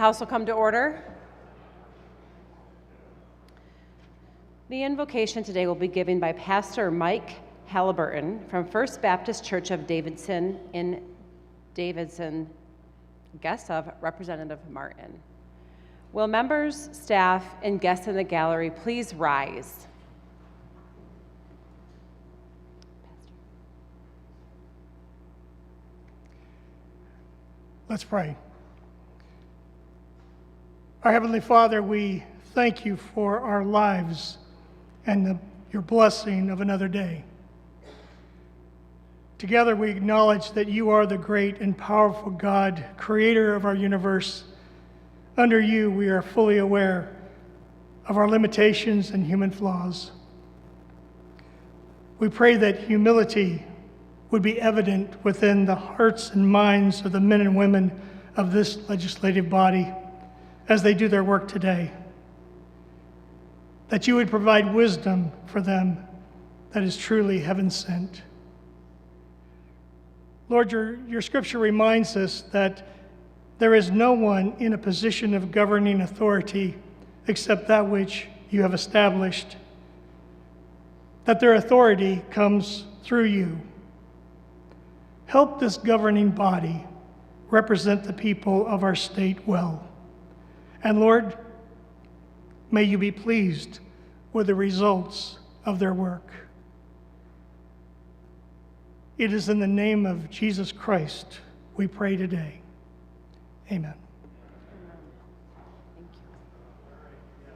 House will come to order. The invocation today will be given by Pastor Mike Halliburton from First Baptist Church of Davidson in Davidson, guests of Representative Martin. Will members, staff, and guests in the gallery please rise? Let's pray. Our Heavenly Father, we thank you for our lives and your blessing of another day. Together we acknowledge that you are the great and powerful God, creator of our universe. Under you, we are fully aware of our limitations and human flaws. We pray that humility would be evident within the hearts and minds of the men and women of this legislative body as they do their work today. That you would provide wisdom for them that is truly heaven sent. Lord, your scripture reminds us that there is no one in a position of governing authority except that which you have established, that their authority comes through you. Help this governing body represent the people of our state well. And Lord, may you be pleased with the results of their work. It is in the name of Jesus Christ we pray today. Amen. Thank you.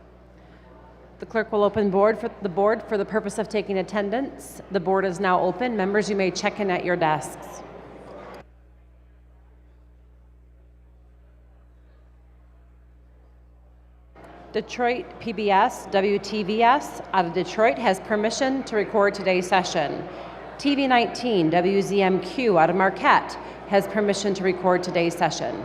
The clerk will open the board for the purpose of taking attendance. The board is now open. Members, you may check in at your desks. Detroit PBS WTVS out of Detroit has permission to record today's session. TV 19 WZMQ out of Marquette has permission to record today's session.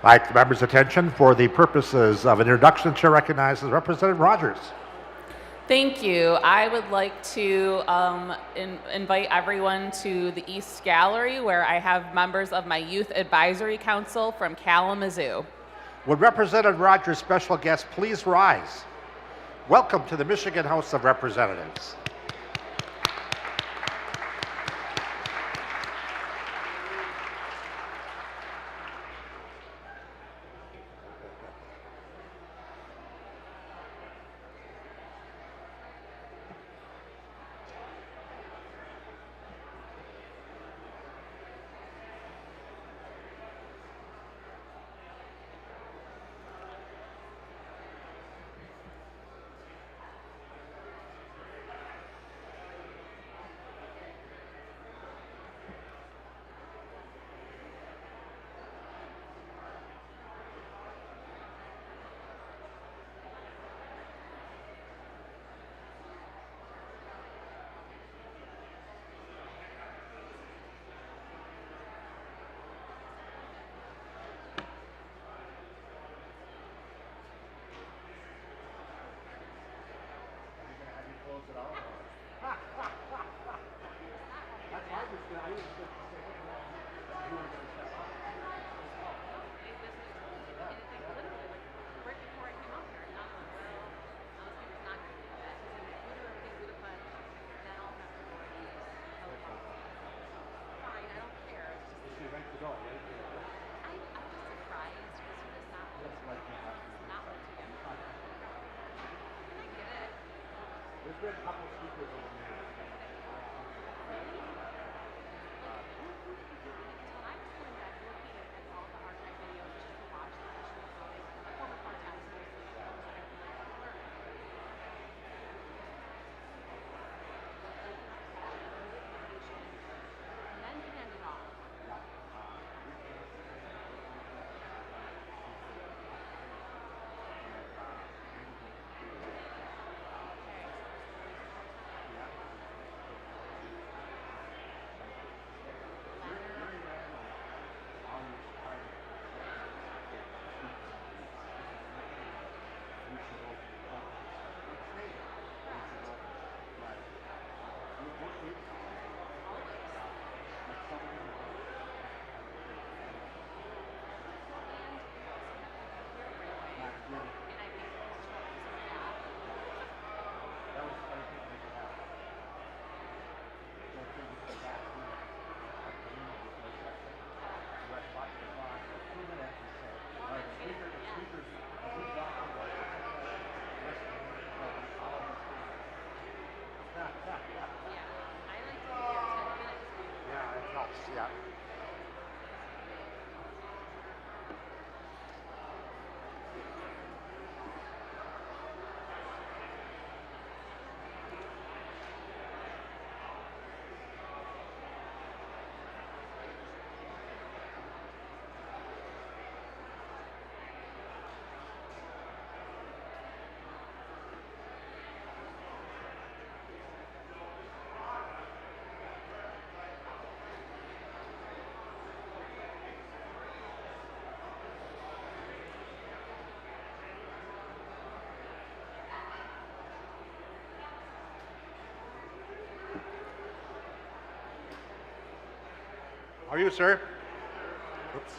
I'd like the members' attention for the purposes of an introduction. Chair recognizes Representative Rogers. Thank you. I would like to invite everyone to the East Gallery where I have members of my Youth Advisory Council from Kalamazoo. Would Representative Rogers' special guest please rise? Welcome to the Michigan House of Representatives. Are you, sir? Oops.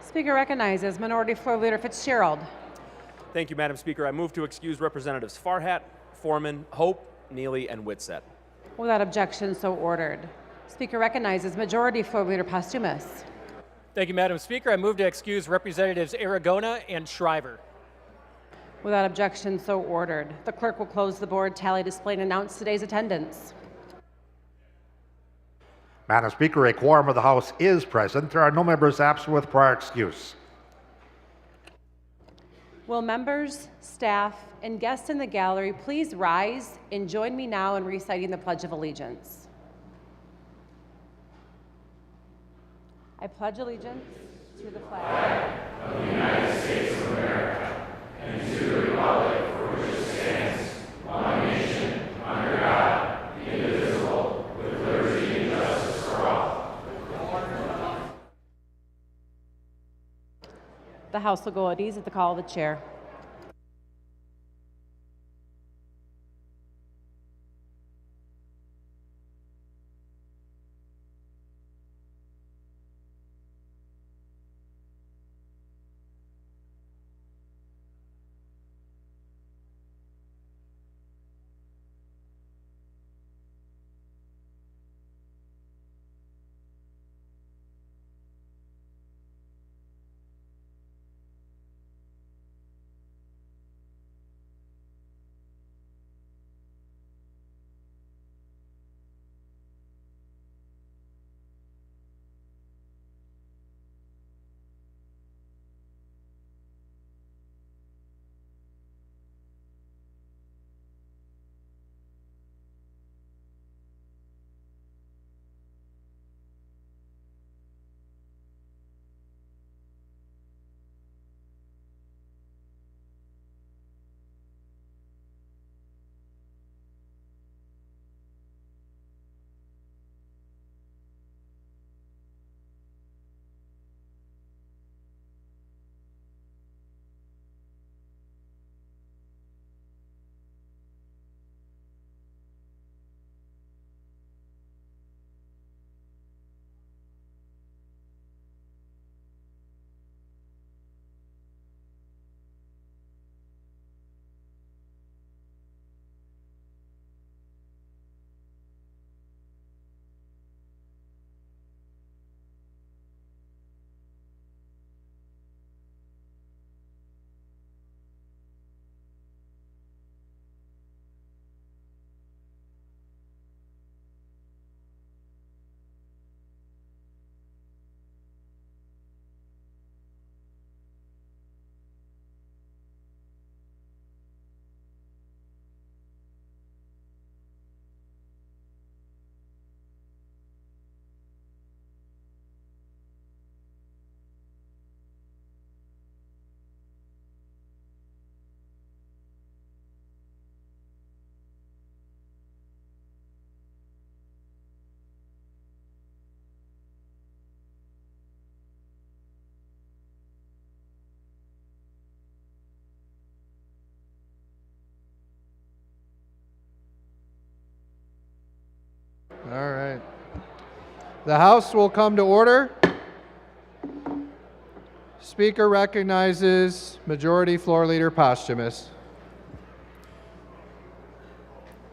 Speaker recognizes Minority Floor Leader Fitzgerald. Thank you, Madam Speaker. I move to excuse Representatives Farhat, Foreman, Hope, Neely, and Whitsett. Without objection, so ordered. Speaker recognizes Majority Floor Leader Posthumus. Thank you, Madam Speaker. I move to excuse Representatives Aragona and Shriver. Without objection, so ordered. The clerk will close the board, tally, display, and announce today's attendance. Madam Speaker, a quorum of the House is present. There are no members absent with prior excuse. Will members, staff, and guests in the gallery please rise and join me now in reciting the Pledge of Allegiance? I pledge allegiance to the flag The House will go at ease at the call of the chair. All right. The House will come to order. Speaker recognizes Majority Floor Leader Posthumus.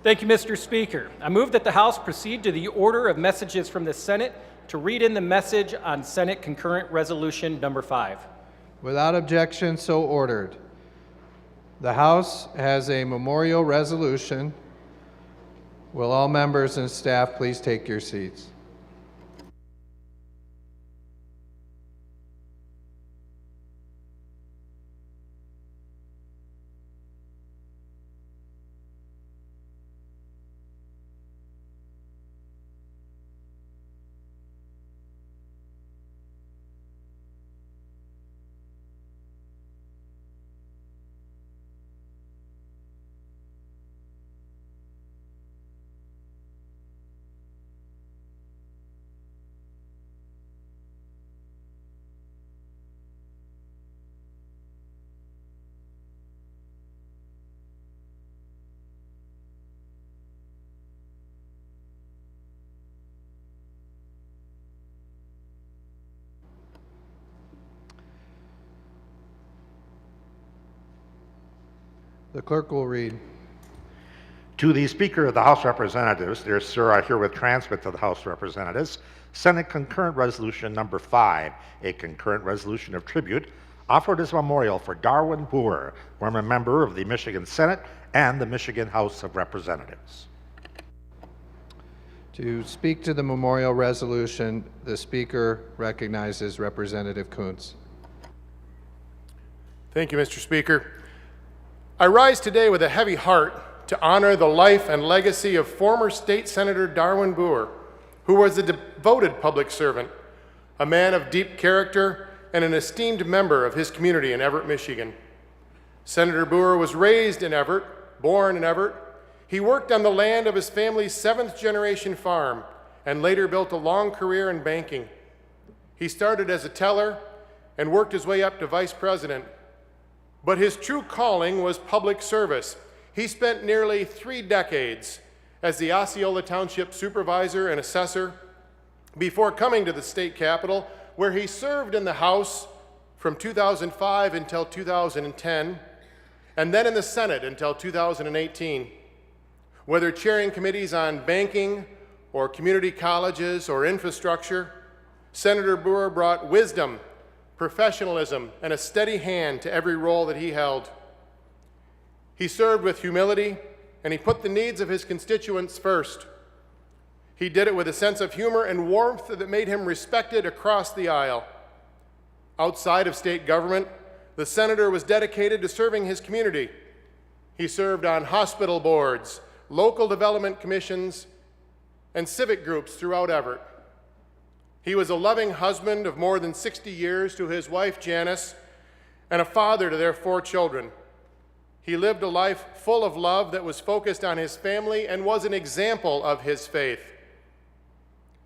Thank you, Mr. Speaker. I move that the House proceed to the order of messages from the Senate to read in the message on Senate Concurrent Resolution Number 5. Without objection, so ordered. The House has a memorial resolution. Will all members and staff please take your seats? The clerk will read. To the Speaker of the House of Representatives, dear sir, I herewith transmit to the House of Representatives Senate Concurrent Resolution Number 5, a concurrent resolution of tribute offered as a memorial for Darwin Boer, former member of the Michigan Senate and the Michigan House of Representatives. To speak to the memorial resolution, the Speaker recognizes Representative Kuntz. Thank you, Mr. Speaker. I rise today with a heavy heart to honor the life and legacy of former State Senator Darwin Boer, who was a devoted public servant, a man of deep character, and an esteemed member of his community in Everett, Michigan. Senator Boer was raised in Everett, born in Everett. He worked on the land of his family's seventh-generation farm and later built a long career in banking. He started as a teller and worked his way up to vice president. But his true calling was public service. He spent nearly 3 decades as the Osceola Township supervisor and assessor before coming to the state capitol, where he served in the House from 2005 until 2010, and then in the Senate until 2018. Whether chairing committees on banking or community colleges or infrastructure, Senator Boer brought wisdom, professionalism, and a steady hand to every role that he held. He served with humility, and he put the needs of his constituents first. He did it with a sense of humor and warmth that made him respected across the aisle. Outside of state government, the senator was dedicated to serving his community. He served on hospital boards, local development commissions, and civic groups throughout Everett. He was a loving husband of more than 60 years to his wife, Janice, and a father to their 4 children. He lived a life full of love that was focused on his family and was an example of his faith.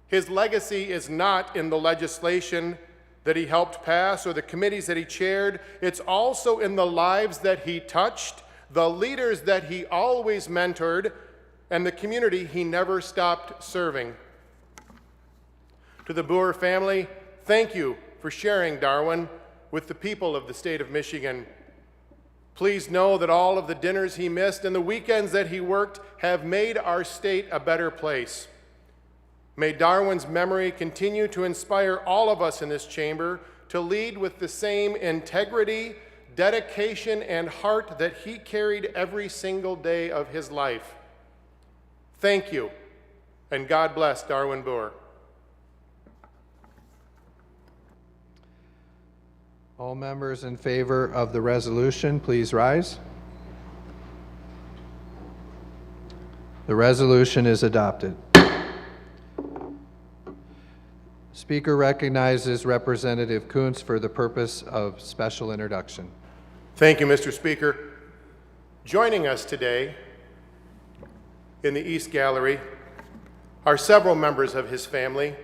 His legacy is not in the legislation that he helped pass or the committees that he chaired. It's also in the lives that he touched, the leaders that he always mentored, and the community he never stopped serving. To the Boer family, thank you for sharing Darwin with the people of the state of Michigan. Please know that all of the dinners he missed and the weekends that he worked have made our state a better place. May Darwin's memory continue to inspire all of us in this chamber to lead with the same integrity, dedication, and heart that he carried every single day of his life. Thank you, and God bless Darwin Boer. All members in favor of the resolution, please rise. The resolution is adopted. Speaker recognizes Representative Kuntz for the purpose of special introduction. Thank you, Mr. Speaker. Joining us today in the East Gallery are several members of his family: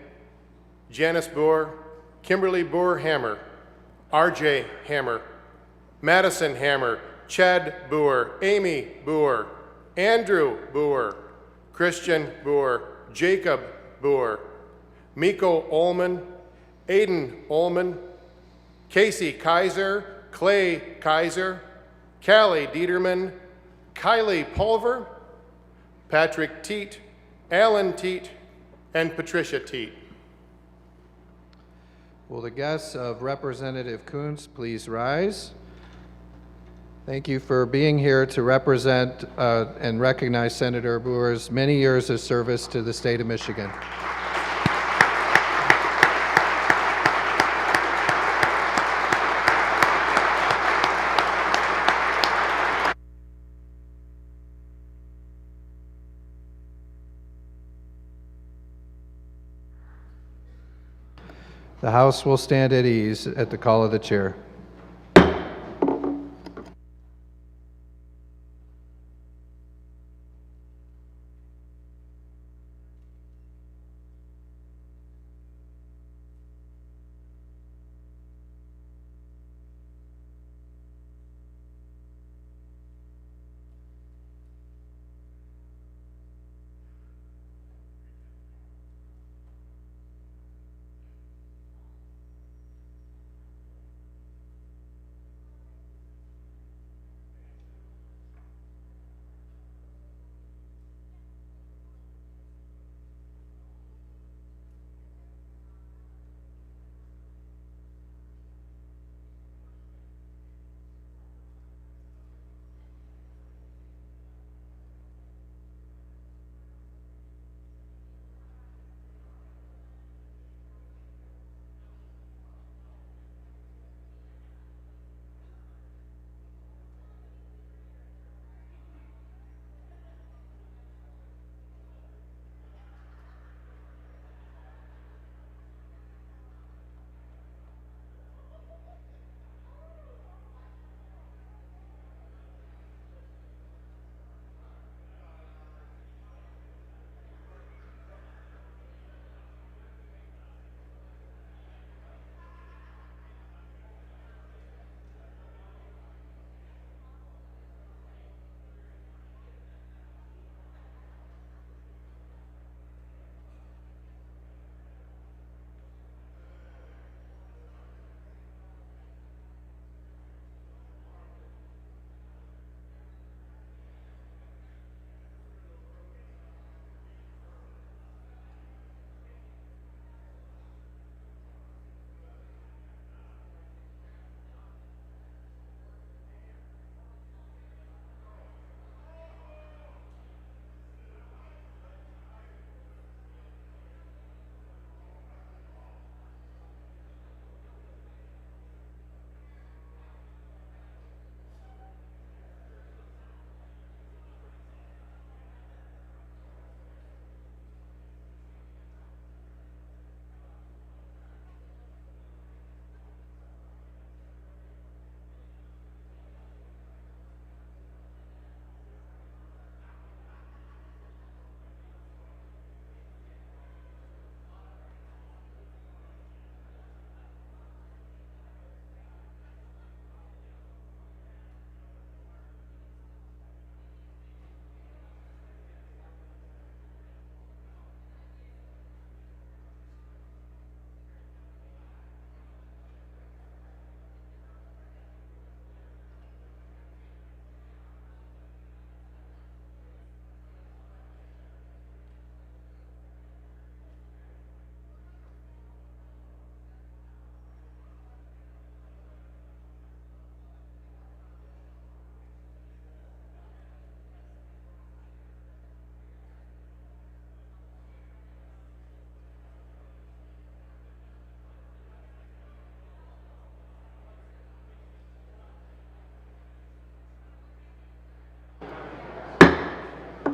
Janice Boer, Kimberly Boer Hammer, R.J. Hammer, Madison Hammer, Chad Boer, Amy Boer, Andrew Boer, Christian Boer, Jacob Boer, Miko Ullman, Aiden Ullman, Casey Kaiser, Clay Kaiser, Callie Dieterman, Kylie Pulver, Patrick Teat, Alan Teat, and Patricia Teat. Will the guests of Representative Kuntz please rise? Thank you for being here to represent and recognize Senator Boer's many years of service to the state of Michigan. The House will stand at ease at the call of the chair.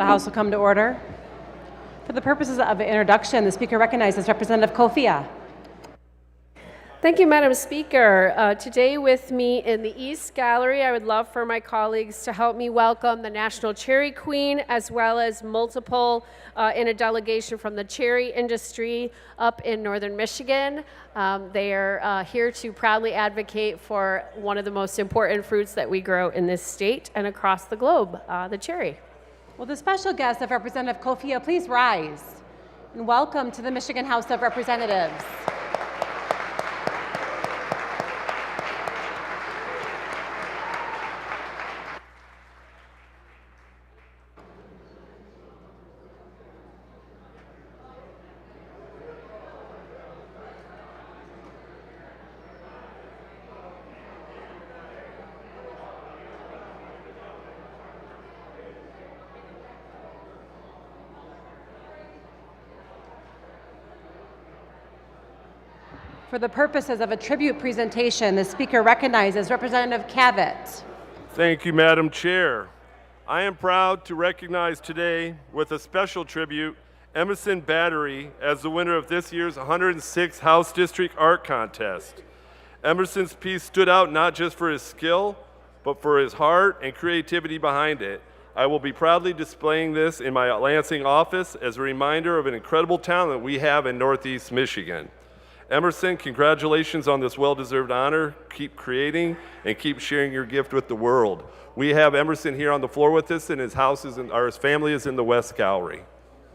The House will come to order. For the purposes of introduction, the Speaker recognizes Representative Kofia. Thank you, Madam Speaker. Today with me in the East Gallery, I would love for my colleagues to help me welcome the National Cherry Queen, as well as multiple in a delegation from the cherry industry up in northern Michigan. They are here to proudly advocate for one of the most important fruits that we grow in this state and across the globe, the cherry. Will the special guest of Representative Kofia please rise and welcome to the Michigan House of Representatives. For the purposes of a tribute presentation, the Speaker recognizes Representative Cavett. Thank you, Madam Chair. I am proud to recognize today with a special tribute Emerson Battery as the winner of this year's 106th House District Art Contest. Emerson's piece stood out not just for his skill, but for his heart and creativity behind it. I will be proudly displaying this in my Lansing office as a reminder of an incredible talent we have in Northeast Michigan. Emerson, congratulations on this well-deserved honor. Keep creating and keep sharing your gift with the world. We have Emerson here on the floor with us, and his family is in the West Gallery.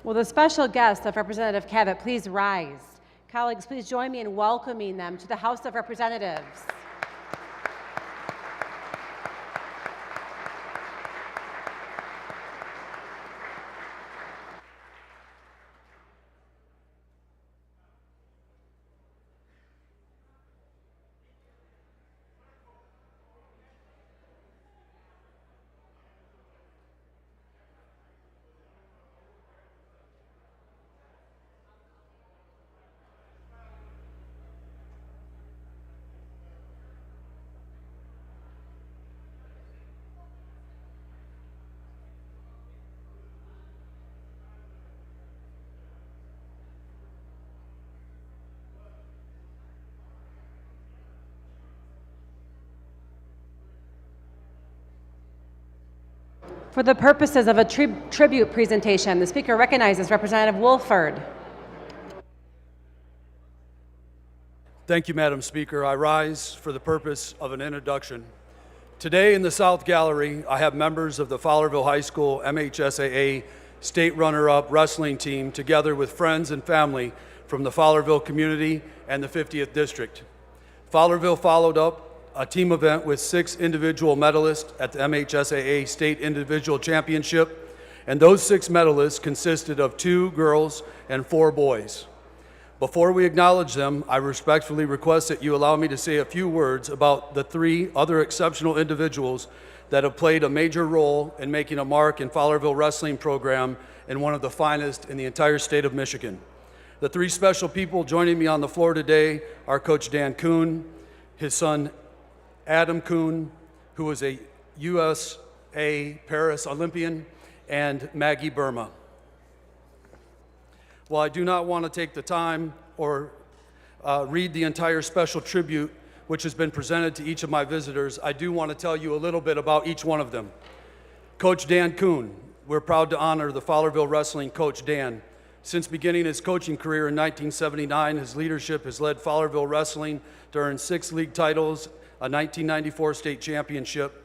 Will the special guest of Representative Cavett please rise? Colleagues, please join me in welcoming them to the House of Representatives. For the purposes of a tribute presentation, the Speaker recognizes Representative Wolford. Thank you, Madam Speaker. I rise for the purpose of an introduction. Today in the South Gallery, I have members of the Fowlerville High School MHSAA state runner-up wrestling team together with friends and family from the Fowlerville community and the 50th District. Fowlerville followed up a team event with 6 individual medalists at the MHSAA State Individual Championship, and those 6 medalists consisted of 2 girls and 4 boys. Before we acknowledge them, I respectfully request that you allow me to say a few words about the 3 other exceptional individuals that have played a major role in making a mark in Fowlerville wrestling program and one of the finest in the entire state of Michigan. The 3 special people joining me on the floor today are Coach Dan Kuhn, his son Adam Kuhn, who is a USA Paris Olympian, and Maggie Burma. While I do not want to take the time or read the entire special tribute which has been presented to each of my visitors, I do want to tell you a little bit about each one of them. Coach Dan Kuhn, we're proud to honor the Fowlerville Wrestling Coach Dan. Since beginning his coaching career in 1979, his leadership has led Fowlerville Wrestling to earn 6 league titles, a 1994 state championship,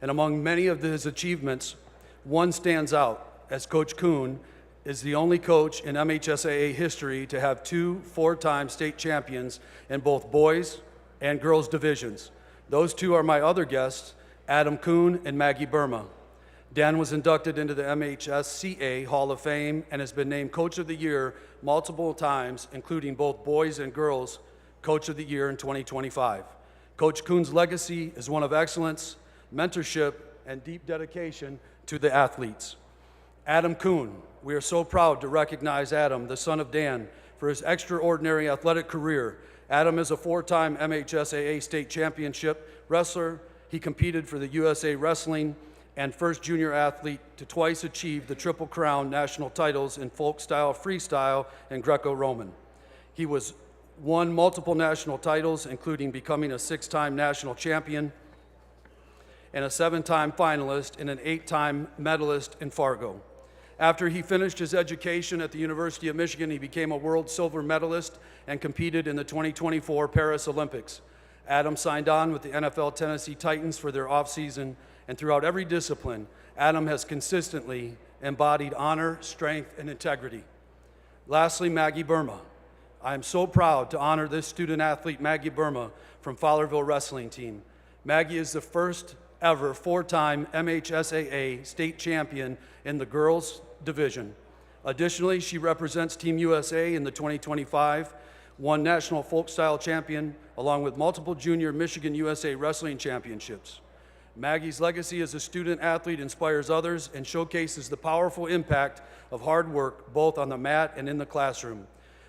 and among many of his achievements, one stands out, as Coach Kuhn is the only coach in MHSAA history to have 2 four-time state champions in both boys and girls divisions. Those 2 are my other guests, Adam Kuhn and Maggie Burma. Dan was inducted into the MHSCA Hall of Fame and has been named Coach of the Year multiple times, including both boys and girls Coach of the Year in 2025. Coach Kuhn's legacy is one of excellence, mentorship, and deep dedication to the athletes. Adam Kuhn, we are so proud to recognize Adam, the son of Dan, for his extraordinary athletic career. Adam is a 4-time MHSAA state championship wrestler. He competed for the USA Wrestling and first junior athlete to twice achieve the Triple Crown national titles in folk style, freestyle, and Greco-Roman. He won multiple national titles, including becoming a 6-time national champion and a 7-time finalist and an 8-time medalist in Fargo. After he finished his education at the University of Michigan, he became a world silver medalist and competed in the 2024 Paris Olympics. Adam signed on with the NFL Tennessee Titans for their offseason, and throughout every discipline, Adam has consistently embodied honor, strength, and integrity. Lastly, Maggie Burma. I am so proud to honor this student athlete, Maggie Burma, from Fowlerville Wrestling Team. Maggie is the first ever 4-time MHSAA state champion in the girls division. Additionally, she represents Team USA in the 2025, won national folk style champion, along with multiple junior Michigan USA wrestling championships. Maggie's legacy as a student athlete inspires others and showcases the powerful impact of hard work both on the mat and in the classroom.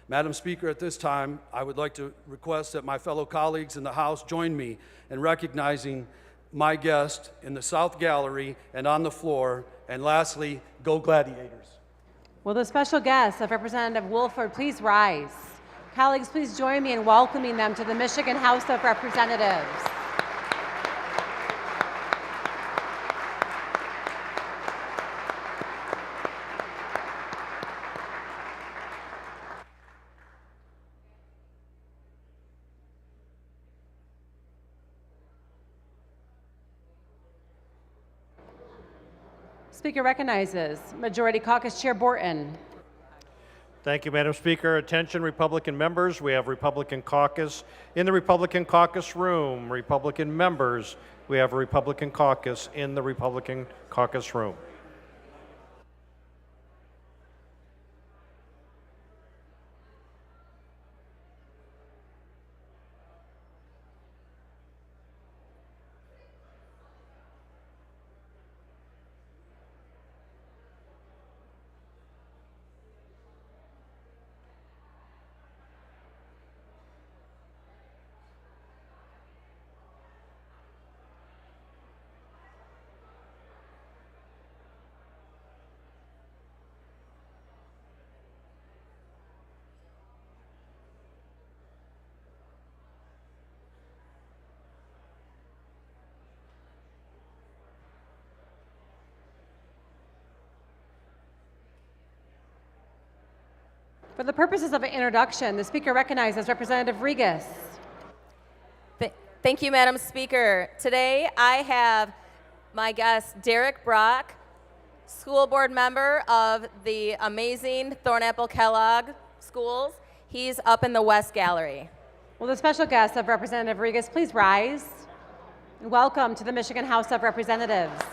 Madam Speaker, at this time, I would like to request that my fellow colleagues in the House join me in recognizing my guest in the South Gallery and on the floor. And lastly, go Gladiators. Will the special guest of Representative Woolford please rise? Colleagues, please join me in welcoming them to the Michigan House of Representatives. Speaker recognizes Majority Caucus Chair Borton. Thank you, Madam Speaker. Attention, Republican members. We have Republican caucus in the Republican caucus room. Republican members, we have a Republican caucus in the Republican caucus room. For the purposes of an introduction, the Speaker recognizes Representative Regas. Thank you, Madam Speaker. Today I have my guest, Derek Brock, school board member of the amazing Thornapple Kellogg Schools. He's up in the West Gallery. Will the special guest of Representative Regas please rise? And welcome to the Michigan House of Representatives.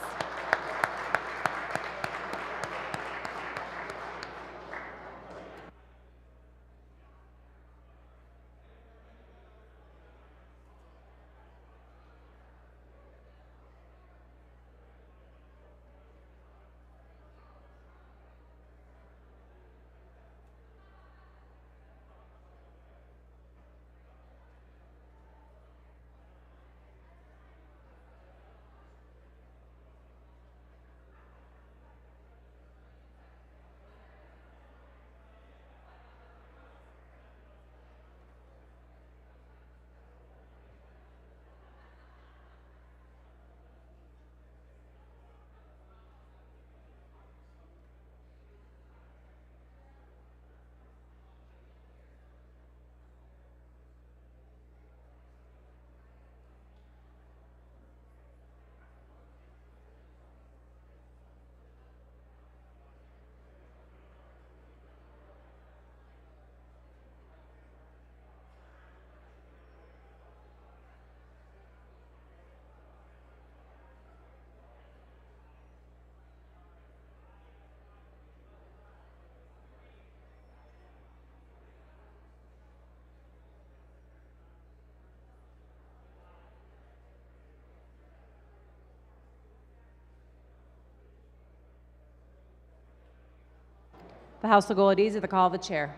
The House will go at ease at the call of the chair.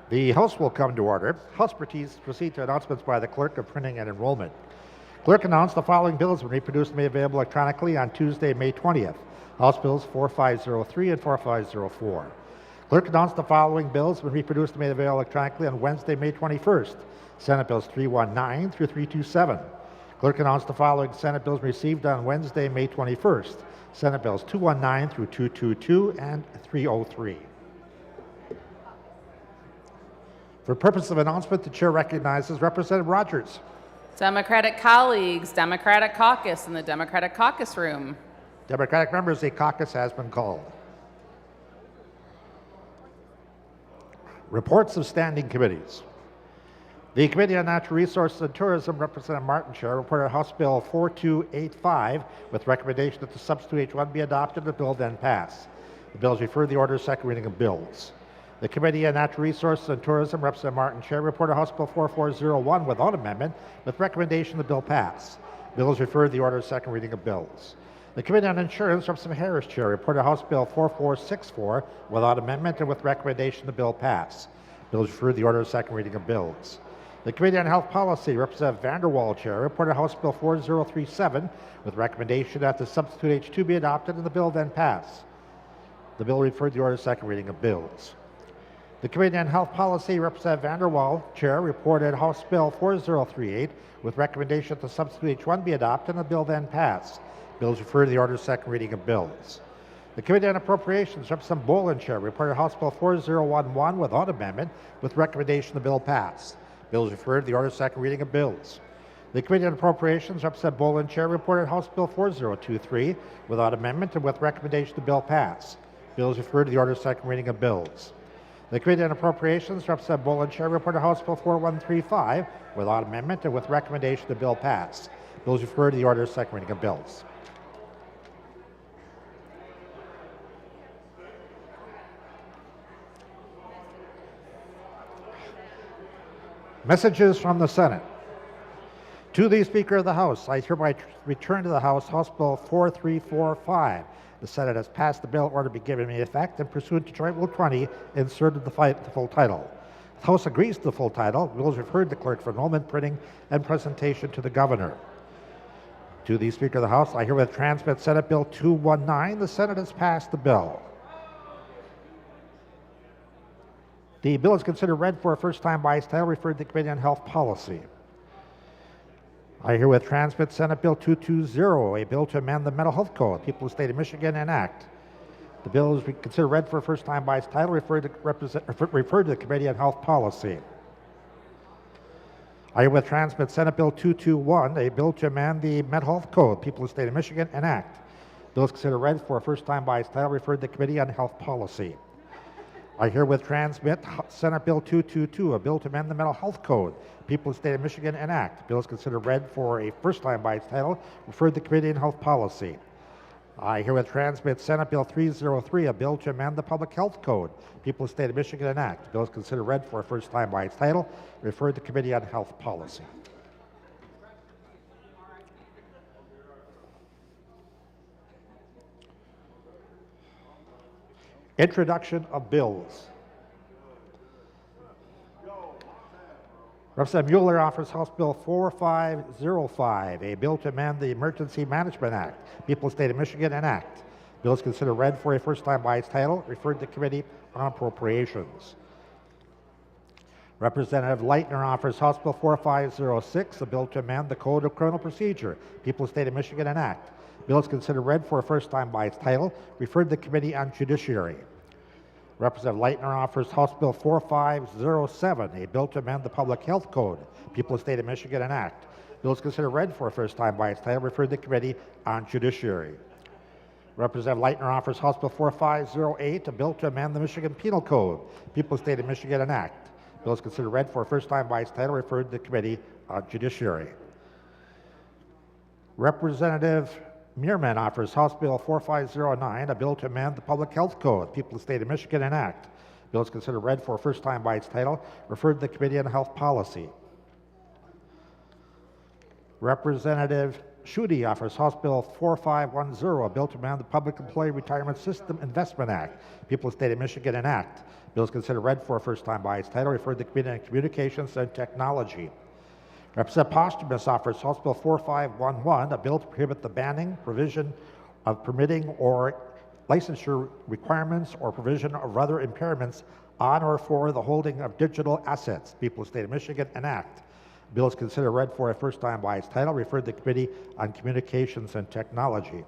The House will come to order. House proceed to announcements by the Clerk of Printing and Enrollment. Clerk announced the following bills when reproduced and made available electronically on Tuesday, May 20th. House Bills 4503 and 4504. Clerk announced the following bills when reproduced and made available electronically on Wednesday, May 21st. Senate Bills 319 through 327. Clerk announced the following Senate bills received on Wednesday, May 21st. Senate Bills 219 through 222 and 303. For purpose of announcement, the chair recognizes Representative Rogers. Democratic colleagues, Democratic caucus in the Democratic caucus room. Democratic members, a caucus has been called. Reports of standing committees. The Committee on Natural Resources and Tourism, Representative Martin Chair, reported House Bill 4285 with recommendation that the substitute H1 be adopted and the bill then pass. The bill is referred to the order of second reading of bills. The Committee on Natural Resources and Tourism, Representative Martin Chair, reported House Bill 4401 without amendment with recommendation the bill pass. The bill is referred to the order of second reading of bills. The Committee on Insurance, Representative Harris Chair, reported House Bill 4464 without amendment and with recommendation the bill pass. The bill is referred to the order of second reading of bills. The Committee on Health Policy, Representative Vanderwall Chair, reported House Bill 4037 with recommendation that the substitute H2 be adopted and the bill then pass. The bill referred to the order of second reading of bills. The Committee on Health Policy, Representative Vanderwall Chair, reported House Bill 4038 with recommendation that the substitute H1 be adopted and the bill then pass. Bills referred to the order of second reading of bills. The Committee on Appropriations, Representative Boland Chair, reported House Bill 4011 without amendment with recommendation the bill pass. Bills referred to the order of second reading of bills. The Committee on Appropriations, Representative Boland Chair, reported House Bill 4023 without amendment and with recommendation the bill pass. Bills referred to the order of second reading of bills. The Committee on Appropriations, Representative Boland Chair, reported House Bill 4135 without amendment and with recommendation the bill pass. Bills referred to the order of second reading of bills. Messages from the Senate. To the Speaker of the House, I hereby return to the House House Bill 4345. The Senate has passed the bill order to be given immediate effect and pursuant to Joint Rule 20, inserted the full title. The House agrees to the full title. The bill is referred to the Clerk for enrollment, printing, and presentation to the Governor. To the Speaker of the House, I herewith transmit Senate Bill 219. The Senate has passed the bill. The bill is considered read for a first time by its title, referred to the Committee on Health Policy. I herewith transmit Senate Bill 220, a bill to amend the Mental Health Code, People of the State of Michigan, enact. The bill is considered read for a first time by its title, referred to the Committee on Health Policy. I herewith transmit Senate Bill 221, a bill to amend the Mental Health Code, People of the State of Michigan, enact. The bill is considered read for a first time by its title, referred to the Committee on Health Policy. I herewith transmit Senate Bill 222, a bill to amend the Mental Health Code, People of the State of Michigan, enact. The bill is considered read for a first time by its title, referred to the Committee on Health Policy. I herewith transmit Senate Bill 303, a bill to amend the Public Health Code, People of the State of Michigan, enact. The bill is considered read for a first time by its title, referred to the Committee on Health Policy. Introduction of bills. Representative Mueller offers House Bill 4505, a bill to amend the Emergency Management Act, People of the State of Michigan, enact. The bill is considered read for a first time by its title, referred to the Committee on Appropriations. Representative Leitner offers House Bill 4506, a bill to amend the Code of Criminal Procedure, People of the State of Michigan, enact. The bill is considered read for a first time by its title, referred to the Committee on Judiciary. Representative Leitner offers House Bill 4507, a bill to amend the Public Health Code, People of the State of Michigan, enact. The bill is considered read for a first time by its title, referred to the Committee on Judiciary. Representative Leitner offers House Bill 4508, a bill to amend the Michigan Penal Code, People of the State of Michigan, enact. The bill is considered read for a first time by its title, referred to the Committee on Judiciary. Representative Mearman offers House Bill 4509, a bill to amend the Public Health Code, People of the State of Michigan, enact. The bill is considered read for a first time by its title, referred to the Committee on Health Policy. Representative Schutte offers House Bill 4510, a bill to amend the Public Employee Retirement System Investment Act. People of the State of Michigan enact. Bill is considered read for a first time by its title, referred to the Committee on Communications and Technology. Representative Posthumus offers House Bill 4511, a bill to prohibit the banning, provision of permitting or licensure requirements or provision of other impairments on or for the holding of digital assets. People of the State of Michigan enact. Bill is considered read for a first time by its title, referred to the Committee on Communications and Technology.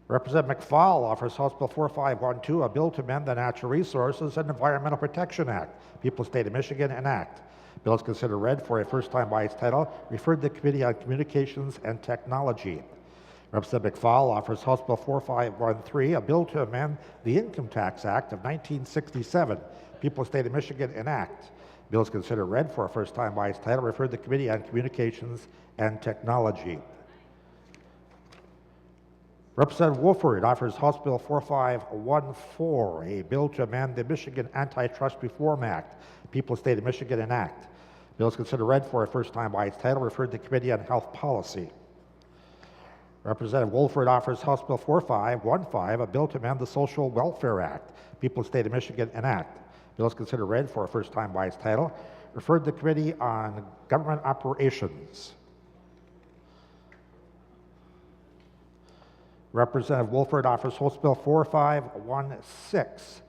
Representative McFall offers House Bill 4512, a bill to amend the Natural Resources and Environmental Protection Act. People of the State of Michigan enact. Bill is considered read for a first time by its title, referred to the Committee on Communications and Technology. Representative McFall offers House Bill 4513, a bill to amend the Income Tax Act of 1967. People of the State of Michigan enact. Bill is considered read for a first time by its title, referred to the Committee on Communications and Technology. Representative Wolford offers House Bill 4514, a bill to amend the Michigan Antitrust Reform Act. People of the State of Michigan enact. Bill is considered read for a first time by its title, referred to the Committee on Health Policy. Representative Wolford offers House Bill 4515, a bill to amend the Social Welfare Act. People of the State of Michigan enact. Bill is considered read for a first time by its title, referred to the Committee on Government Operations. Representative Wolford offers House Bill 4516,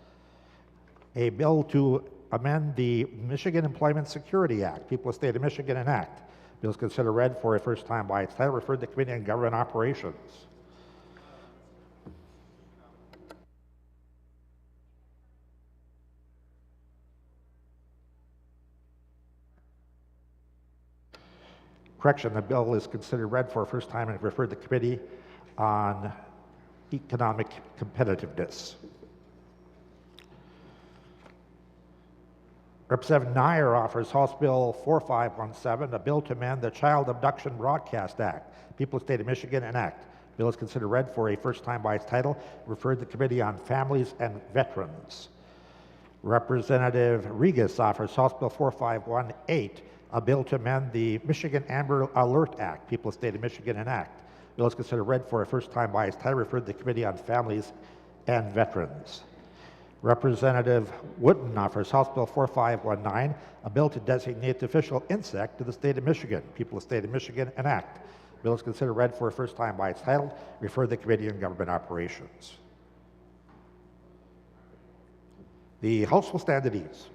a bill to amend the Michigan Employment Security Act. People of the State of Michigan enact. Bill is considered read for a first time by its title, referred to the Committee on Government Operations. Correction, the bill is considered read for a first time and referred to the Committee on Economic Competitiveness. Representative Nyer offers House Bill 4517, a bill to amend the Child Abduction Broadcast Act. People of the State of Michigan enact. Bill is considered read for a first time by its title, referred to the Committee on Families and Veterans. Representative Regas offers House Bill 4518, a bill to amend the Michigan Amber Alert Act. People of the State of Michigan enact. Bill is considered read for a first time by its title, referred to the Committee on Families and Veterans. Representative Wooten offers House Bill 4519, a bill to designate the official insect of the State of Michigan. People of the State of Michigan enact. Bill is considered read for a first time by its title, referred to the Committee on Government Operations. The House will stand at ease.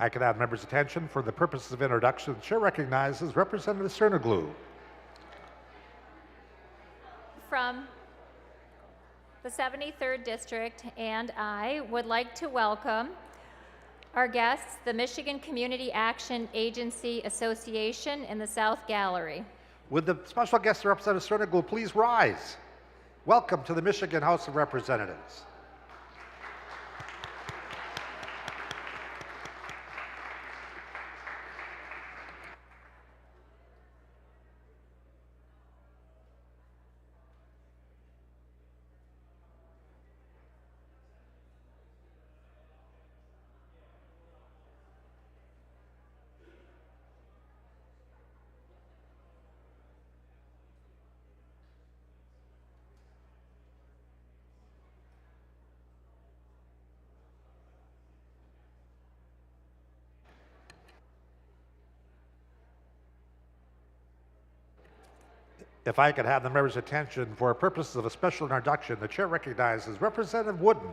I can have members' attention for the purposes of introduction. The chair recognizes Representative Cernoglu. From the 73rd District, and I would like to welcome our guests, the Michigan Community Action Agency Association in the South Gallery. Would the special guest Representative Cernoglu please rise? Welcome to the Michigan House of Representatives. If I could have the members' attention for purposes of a special introduction, the chair recognizes Representative Wooden.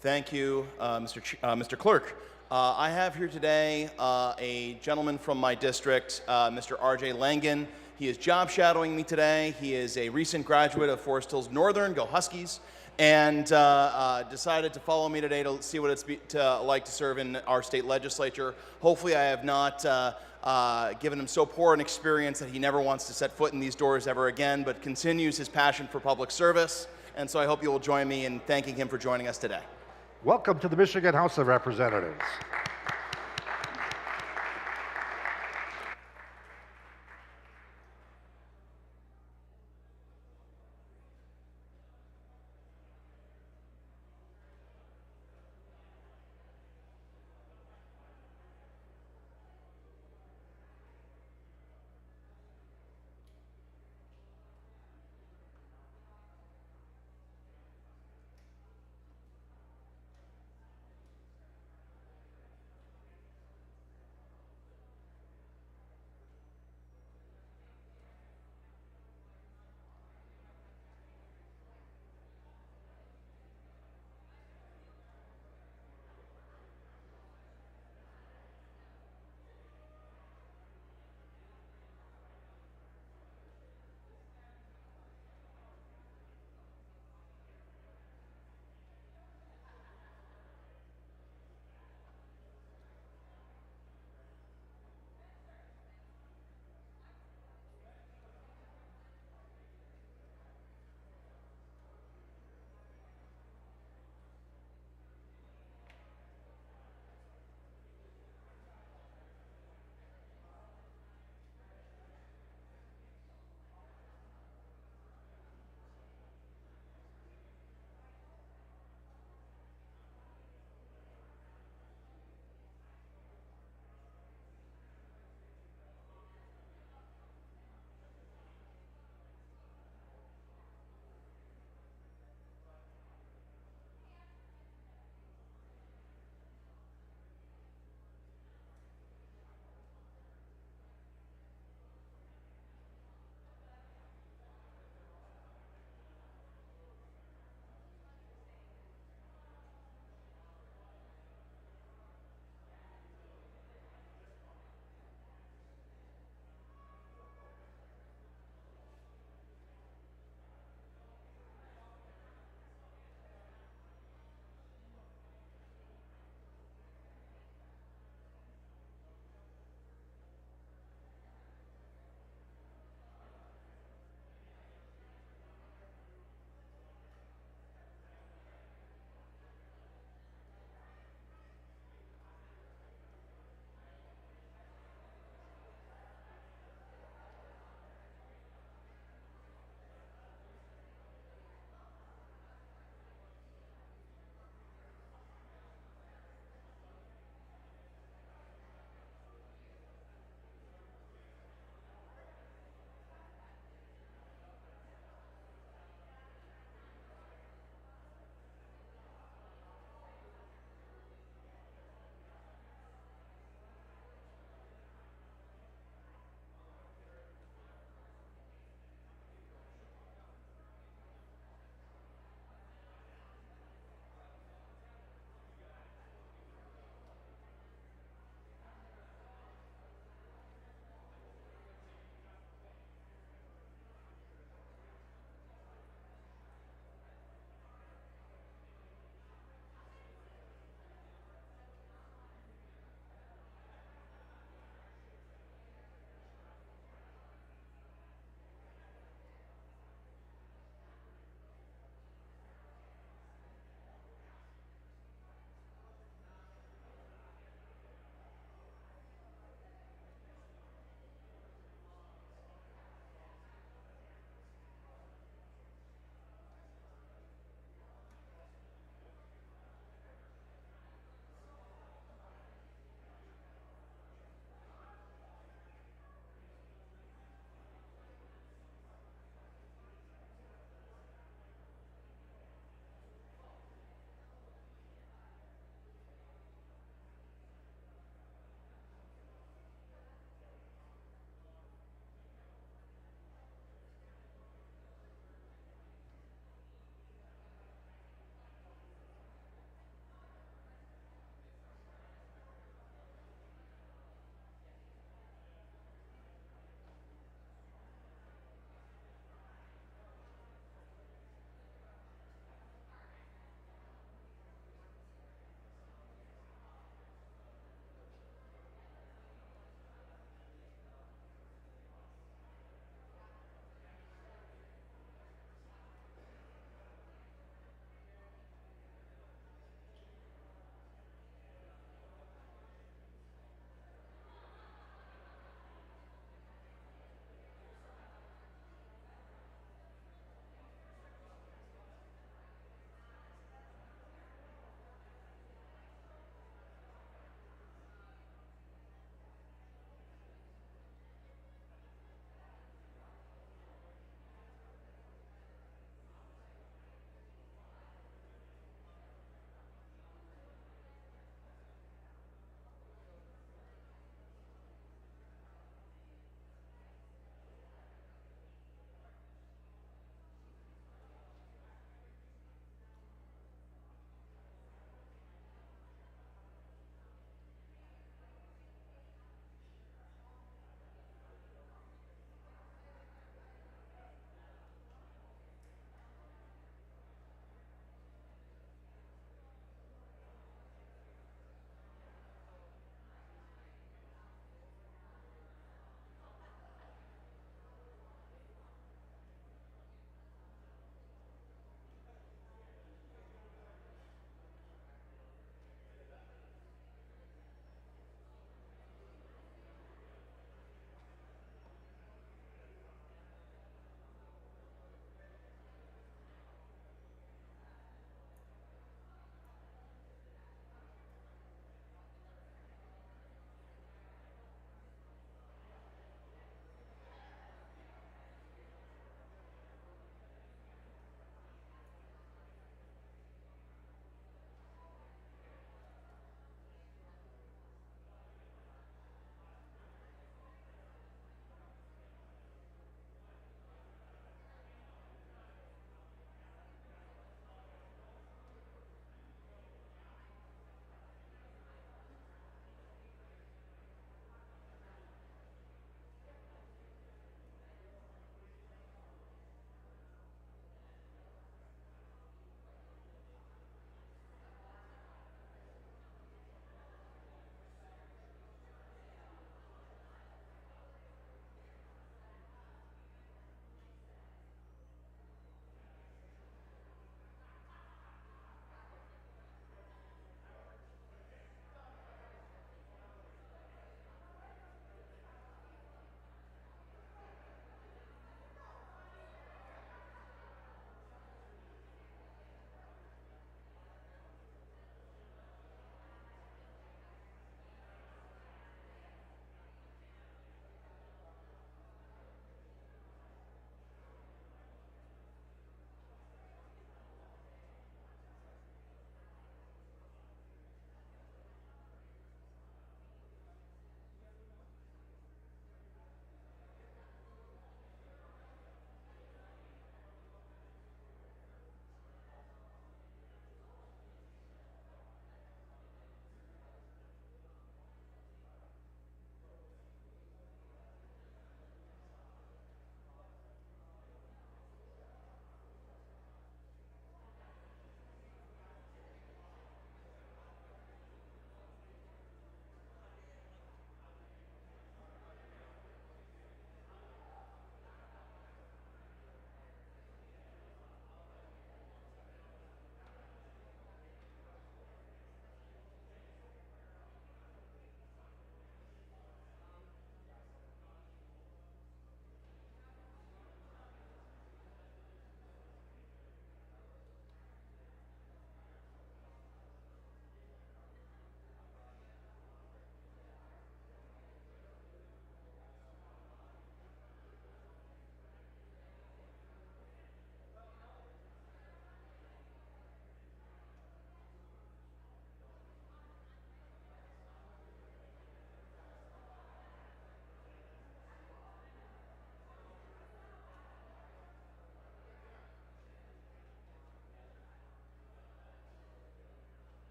Thank you, Mr. Clerk. I have here today a gentleman from my district, Mr. R.J. Langen. He is job shadowing me today. He is a recent graduate of Forest Hills Northern, go Huskies, and decided to follow me today to see what it's like to serve in our state legislature. Hopefully I have not given him so poor an experience that he never wants to set foot in these doors ever again, but continues his passion for public service. And so I hope you will join me in thanking him for joining us today. Welcome to the Michigan House of Representatives.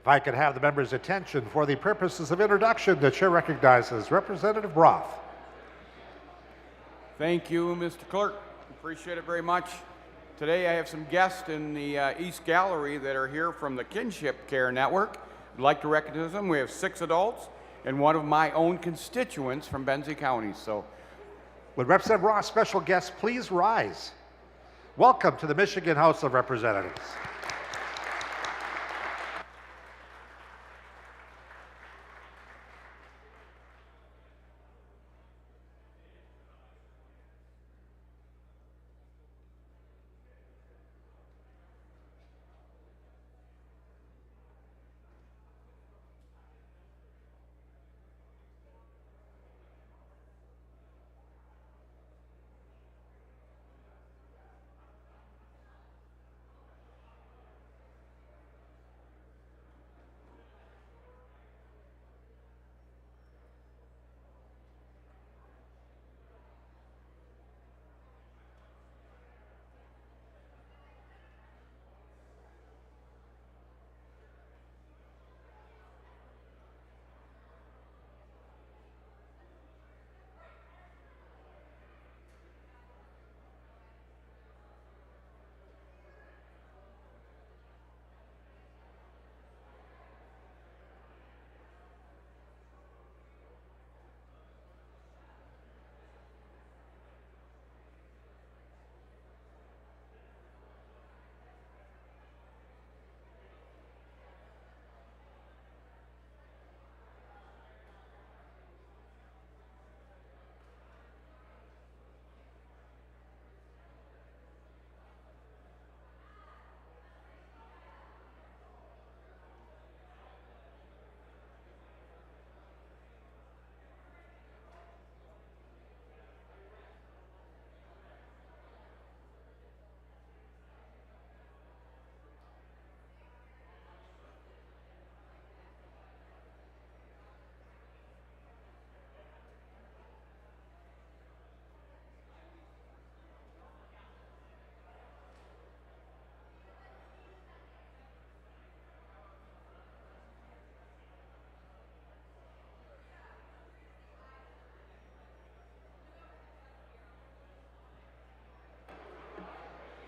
If I could have the members' attention for the purposes of introduction, the chair recognizes Representative Roth. Thank you, Mr. Clerk. Appreciate it very much. Today I have some guests in the East Gallery that are here from the Kinship Care Network. I'd like to recognize them. We have 6 adults and one of my own constituents from Benzie County. So, would Representative Roth, special guests, please rise? Welcome to the Michigan House of Representatives.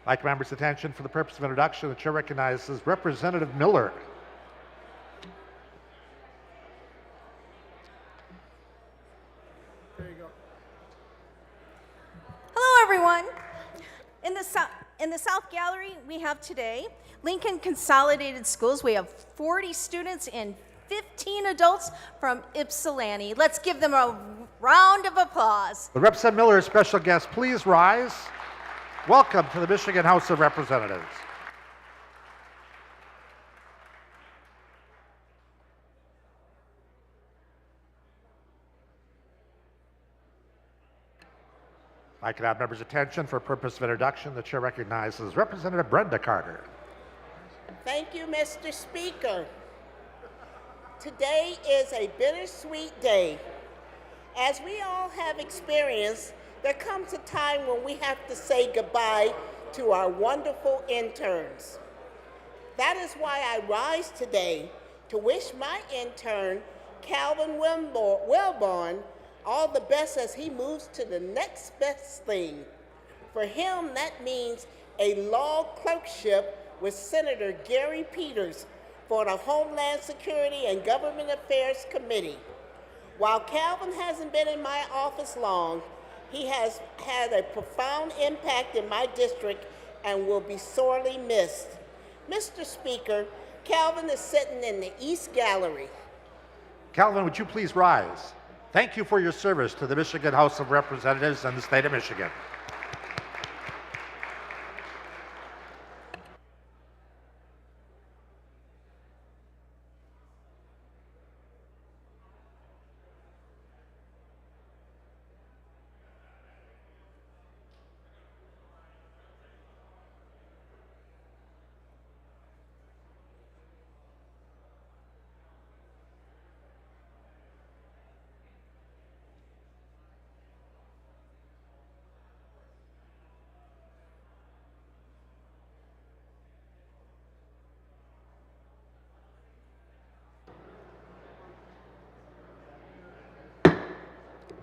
I'd like members' attention for the purpose of introduction. The chair recognizes Representative Miller. There you go. Hello, everyone. In the South Gallery, we have today Lincoln Consolidated Schools. We have 40 students and 15 adults from Ypsilanti. Let's give them a round of applause. Would Representative Miller, special guest, please rise? Welcome to the Michigan House of Representatives. If I could have members' attention for purpose of introduction, the chair recognizes Representative Brenda Carter. Thank you, Mr. Speaker. Today is a bittersweet day. As we all have experienced, there comes a time when we have to say goodbye to our wonderful interns. That is why I rise today to wish my intern, Calvin Wilborn, all the best as he moves to the next best thing. For him, that means a law clerkship with Senator Gary Peters for the Homeland Security and Government Affairs Committee. While Calvin hasn't been in my office long, he has had a profound impact in my district and will be sorely missed. Mr. Speaker, Calvin is sitting in the East Gallery. Calvin, would you please rise? Thank you for your service to the Michigan House of Representatives and the state of Michigan.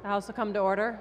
The House will come to order.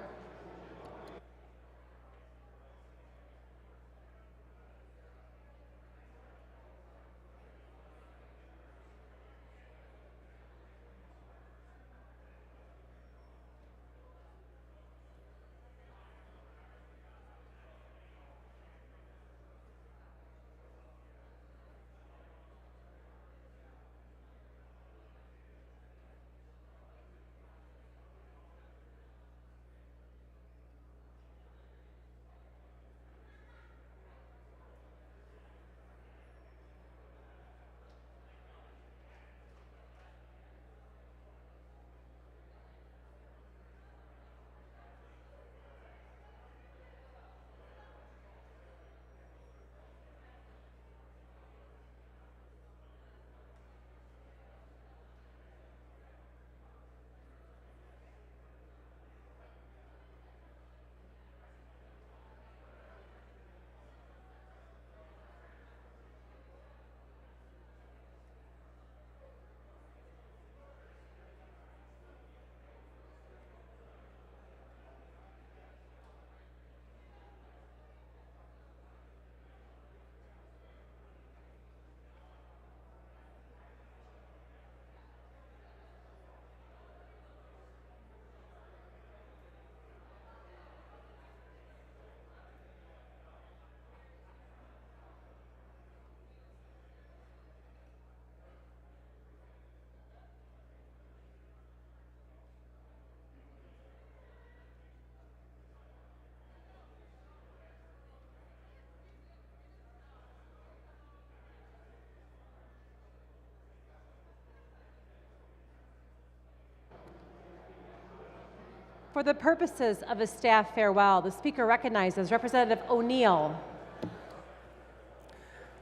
For the purposes of a staff farewell, the Speaker recognizes Representative O'Neill.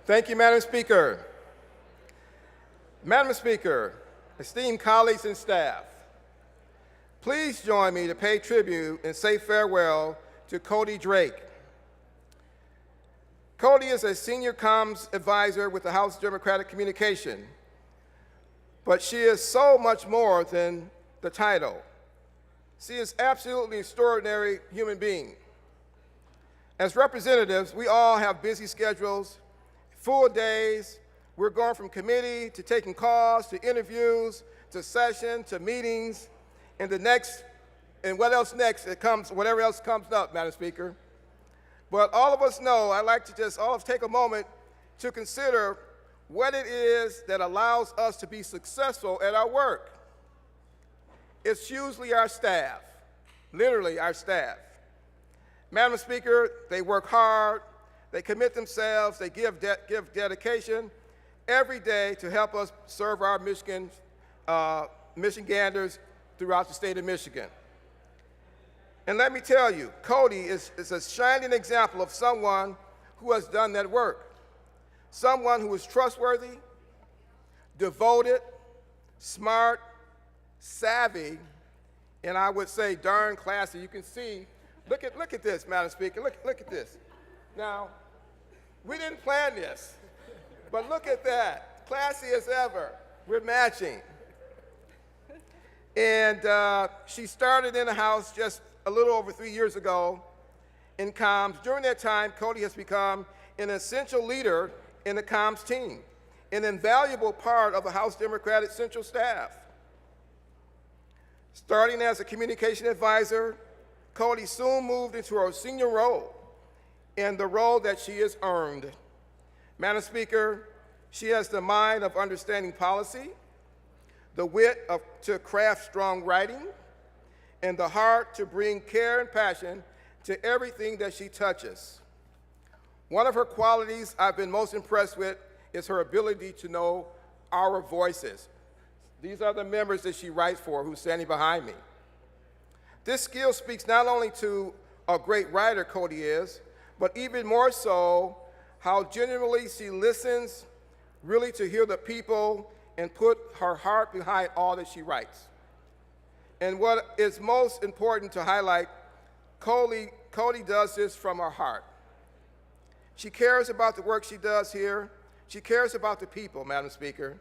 Thank you, Madam Speaker. Madam Speaker, esteemed colleagues and staff, please join me to pay tribute and say farewell to Cody Drake. Cody is a senior comms advisor with the House Democratic Communication, but she is so much more than the title. She is absolutely extraordinary human being. As representatives, we all have busy schedules, full days. We're going from committee to taking calls to interviews to session to meetings and what else next? Whatever else comes up, Madam Speaker. But all of us know, I'd like to just take a moment to consider what it is that allows us to be successful at our work. It's usually our staff, literally our staff. Madam Speaker, they work hard, they commit themselves, they give dedication every day to help us serve our Michiganders throughout the state of Michigan. And let me tell you, Cody is a shining example of someone who has done that work. Someone who is trustworthy, devoted, smart, savvy, and I would say darn classy. You can see, look at this, Madam Speaker, look at this. Now, we didn't plan this, but look at that, classy as ever. We're matching. And she started in the House just a little over 3 years ago in comms. During that time, Cody has become an essential leader in the comms team, an invaluable part of the House Democratic Central staff. Starting as a communication advisor, Cody soon moved into her senior role, and the role that she has earned. Madam Speaker, she has the mind of understanding policy, the wit to craft strong writing, and the heart to bring care and passion to everything that she touches. One of her qualities I've been most impressed with is her ability to know our voices. These are the members that she writes for who's standing behind me. This skill speaks not only to a great writer Cody is, but even more so how genuinely she listens really to hear the people and put her heart behind all that she writes. And what is most important to highlight, Cody does this from her heart. She cares about the work she does here. She cares about the people, Madam Speaker.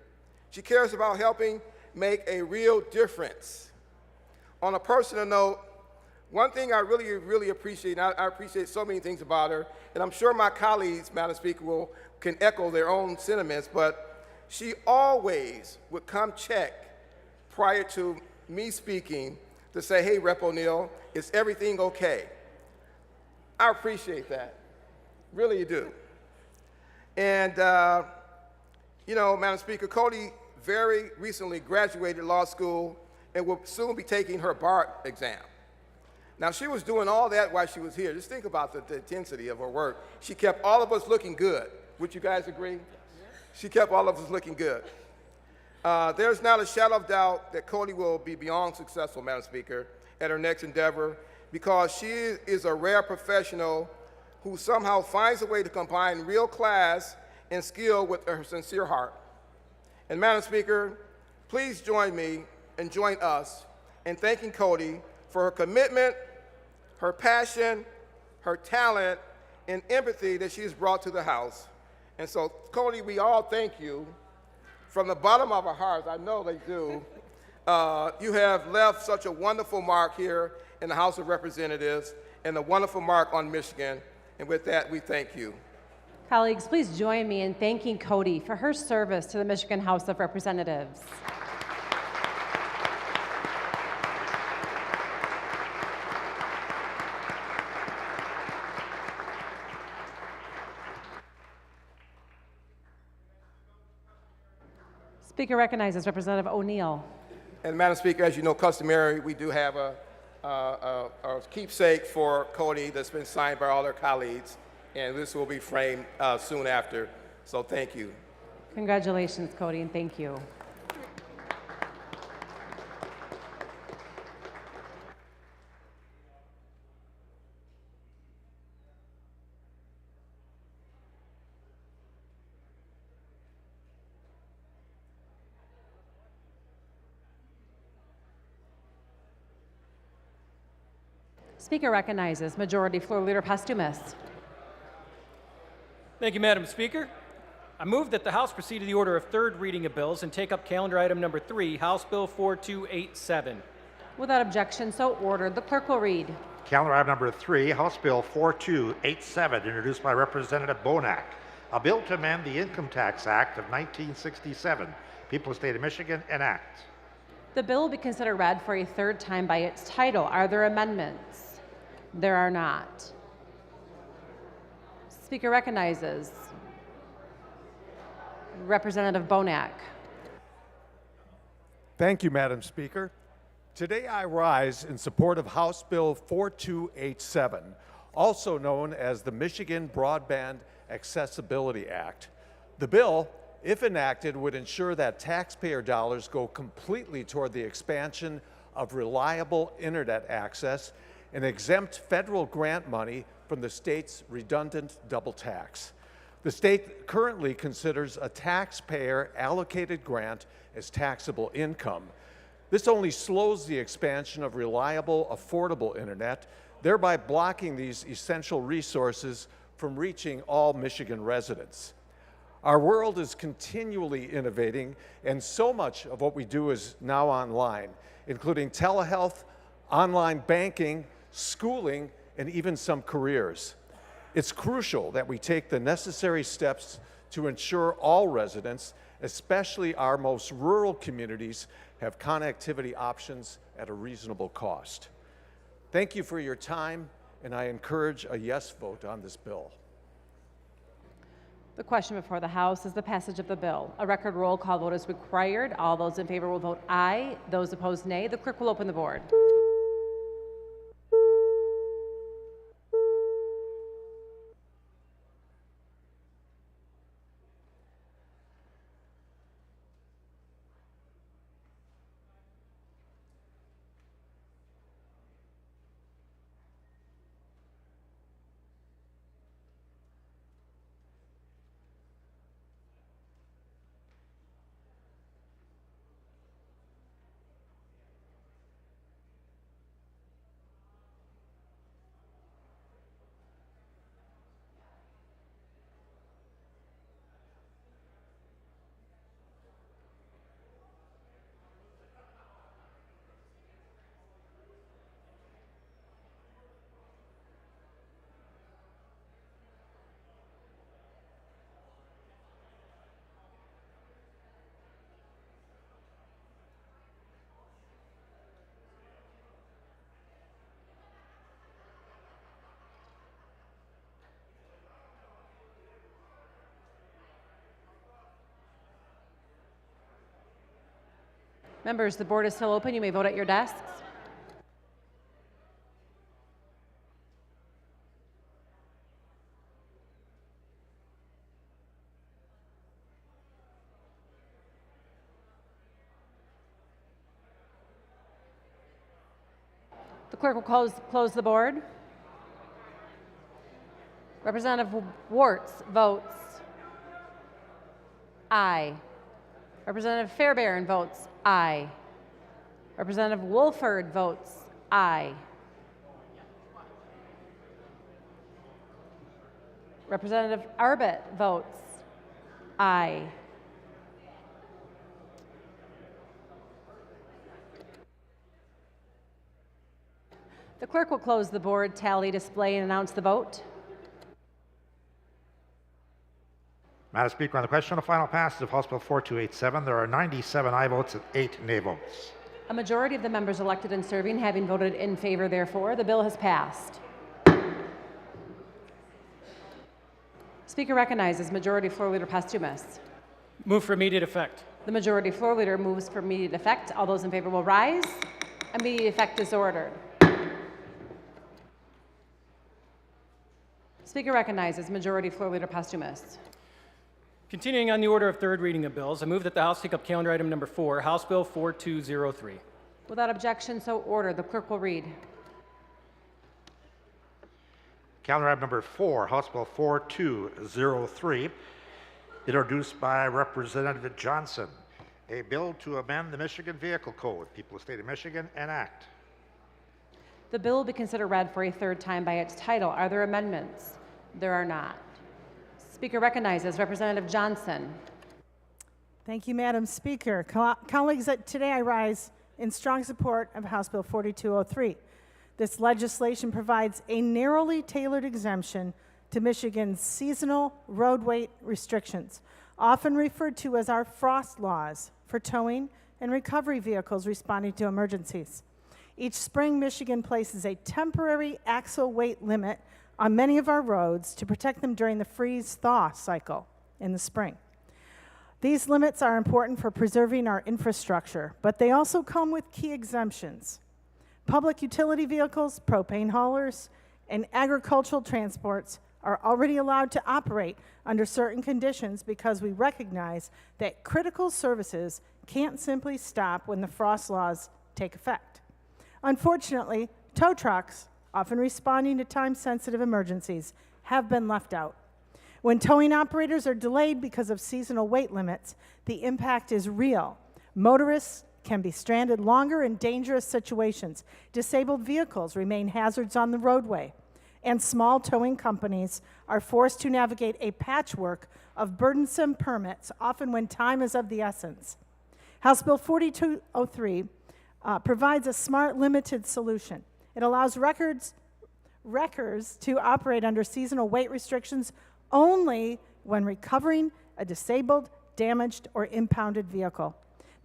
She cares about helping make a real difference. On a personal note, One thing I really appreciate, and I appreciate so many things about her, and I'm sure my colleagues, Madam Speaker, can echo their own sentiments, but she always would come check prior to me speaking to say, hey, Rep. O'Neill, is everything okay? I appreciate that, really do. And, you know, Madam Speaker, Cody very recently graduated law school and will soon be taking her bar exam. Now, she was doing all that while she was here. Just think about the intensity of her work. She kept all of us looking good. Would you guys agree? She kept all of us looking good. There's not a shadow of doubt that Cody will be beyond successful, Madam Speaker, at her next endeavor, because she is a rare professional who somehow finds a way to combine real class and skill with her sincere heart. And Madam Speaker, please join me and join us in thanking Cody for her commitment, her passion, her talent, and empathy that she has brought to the House. And so, Cody, we all thank you from the bottom of our hearts. I know they do. You have left such a wonderful mark here in the House of Representatives and a wonderful mark on Michigan. And with that, we thank you. Colleagues, please join me in thanking Cody for her service to the Michigan House of Representatives. Speaker recognizes Representative O'Neill. And Madam Speaker, as you know, customary, we do have a keepsake for Cody that's been signed by all her colleagues, and this will be framed soon after. So thank you. Congratulations, Cody, and thank you. Speaker recognizes Majority Floor Leader Postumus. Thank you, Madam Speaker. I move that the House proceed to the order of third reading of bills and take up calendar item number 3, House Bill 4287. Without objection, so ordered. The clerk will read. Calendar item number 3, House Bill 4287, introduced by Representative Bonak, a bill to amend the Income Tax Act of 1967. People of the State of Michigan, enact. The bill will be considered read for a third time by its title. Are there amendments? There are not. Speaker recognizes Representative Bonak. Thank you, Madam Speaker. Today I rise in support of House Bill 4287, also known as the Michigan Broadband Accessibility Act. The bill, if enacted, would ensure that taxpayer dollars go completely toward the expansion of reliable internet access and exempt federal grant money from the state's redundant double tax. The state currently considers a taxpayer allocated grant as taxable income. This only slows the expansion of reliable, affordable internet, thereby blocking these essential resources from reaching all Michigan residents. Our world is continually innovating, and so much of what we do is now online, including telehealth, online banking, schooling, and even some careers. It's crucial that we take the necessary steps to ensure all residents, especially our most rural communities, have connectivity options at a reasonable cost. Thank you for your time, and I encourage a yes vote on this bill. The question before the House is the passage of the bill. A record roll call vote is required. All those in favor will vote aye. Those opposed, nay. The clerk will open the board. Members, the board is still open. You may vote at your desks. The clerk will close the board. Representative Warts votes aye. Representative Fairbairn votes aye. Representative Wolford votes aye. Representative Arbit votes aye. The clerk will close the board, tally, display, and announce the vote. Madam Speaker, on the question of final passage of House Bill 4287, there are 97 aye votes and 8 nay votes. A majority of the members elected and serving having voted in favor, therefore, the bill has passed. Speaker recognizes Majority Floor Leader Postumus. Move for immediate effect. The Majority Floor Leader moves for immediate effect. All those in favor will rise. Immediate effect is ordered. Speaker recognizes Majority Floor Leader Postumus. Continuing on the order of third reading of bills, I move that the House take up calendar item number 4, House Bill 4203. Without objection, so ordered. The clerk will read. Calendar item number 4, House Bill 4203, introduced by Representative Johnson, a bill to amend the Michigan Vehicle Code. People of the State of Michigan enact. The bill will be considered read for a third time by its title. Are there amendments? There are not. Speaker recognizes Representative Johnson. Thank you, Madam Speaker. Colleagues, today I rise in strong support of House Bill 4203. This legislation provides a narrowly tailored exemption to Michigan's seasonal road weight restrictions, often referred to as our frost laws, for towing and recovery vehicles responding to emergencies. Each spring, Michigan places a temporary axle weight limit on many of our roads to protect them during the freeze-thaw cycle in the spring. These limits are important for preserving our infrastructure, but they also come with key exemptions. Public utility vehicles, propane haulers, and agricultural transports are already allowed to operate under certain conditions because we recognize that critical services can't simply stop when the frost laws take effect. Unfortunately, tow trucks, often responding to time-sensitive emergencies, have been left out. When towing operators are delayed because of seasonal weight limits, the impact is real. Motorists can be stranded longer in dangerous situations. Disabled vehicles remain hazards on the roadway. And small towing companies are forced to navigate a patchwork of burdensome permits, often when time is of the essence. House Bill 4203 provides a smart, limited solution. It allows wreckers to operate under seasonal weight restrictions only when recovering a disabled, damaged, or impounded vehicle.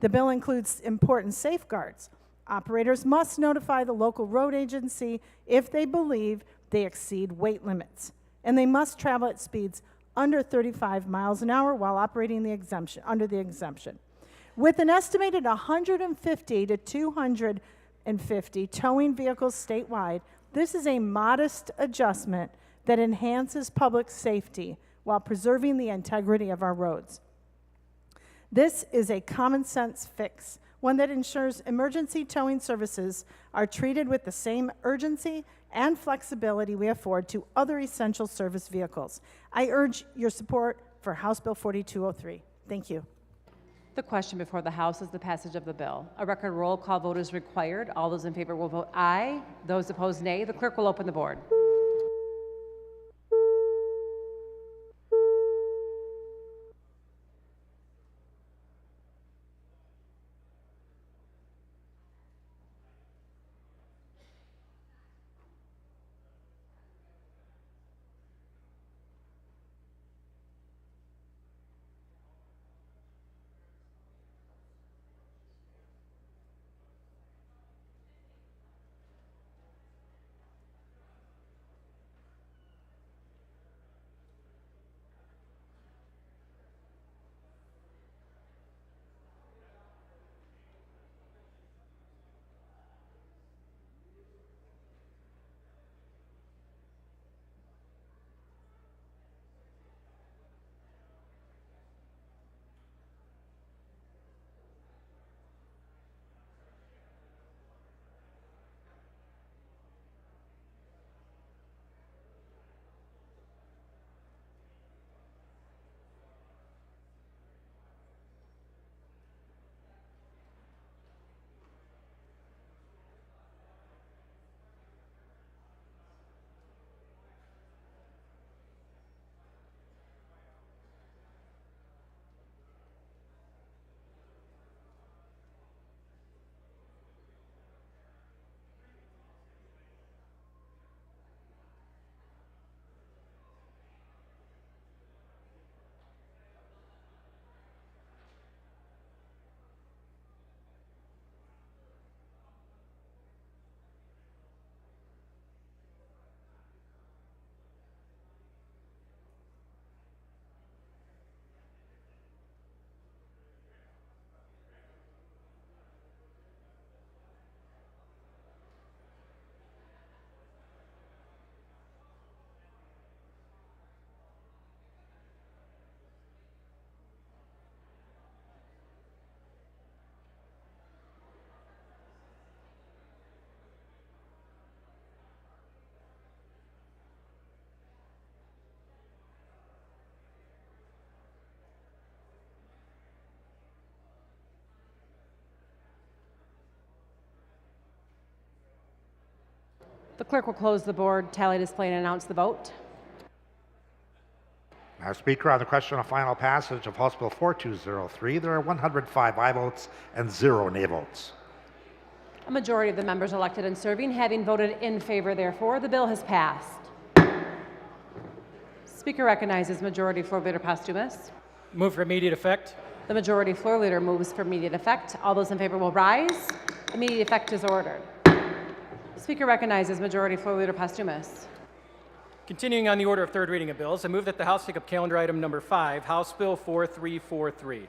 The bill includes important safeguards. Operators must notify the local road agency if they believe they exceed weight limits, and they must travel at speeds under 35 miles an hour while operating under the exemption. With an estimated 150 to 250 towing vehicles statewide, this is a modest adjustment that enhances public safety while preserving the integrity of our roads. This is a common sense fix, one that ensures emergency towing services are treated with the same urgency and flexibility we afford to other essential service vehicles. I urge your support for House Bill 4203. Thank you. The question before the House is the passage of the bill. A record roll call vote is required. All those in favor will vote aye. Those opposed, nay. The clerk will open the board. The clerk will close the board, tally display, and announce the vote. Madam Speaker, on the question of final passage of House Bill 4203, there are 105 aye votes and 0 nay votes. A majority of the members elected and serving having voted in favor, therefore, the bill has passed. Speaker recognizes Majority Floor Leader Posthumous. Move for immediate effect. The Majority Floor Leader moves for immediate effect. All those in favor will rise. Immediate effect is ordered. Speaker recognizes Majority Floor Leader Posthumous. Continuing on the order of third reading of bills, I move that the House take up calendar item number 5, House Bill 4343.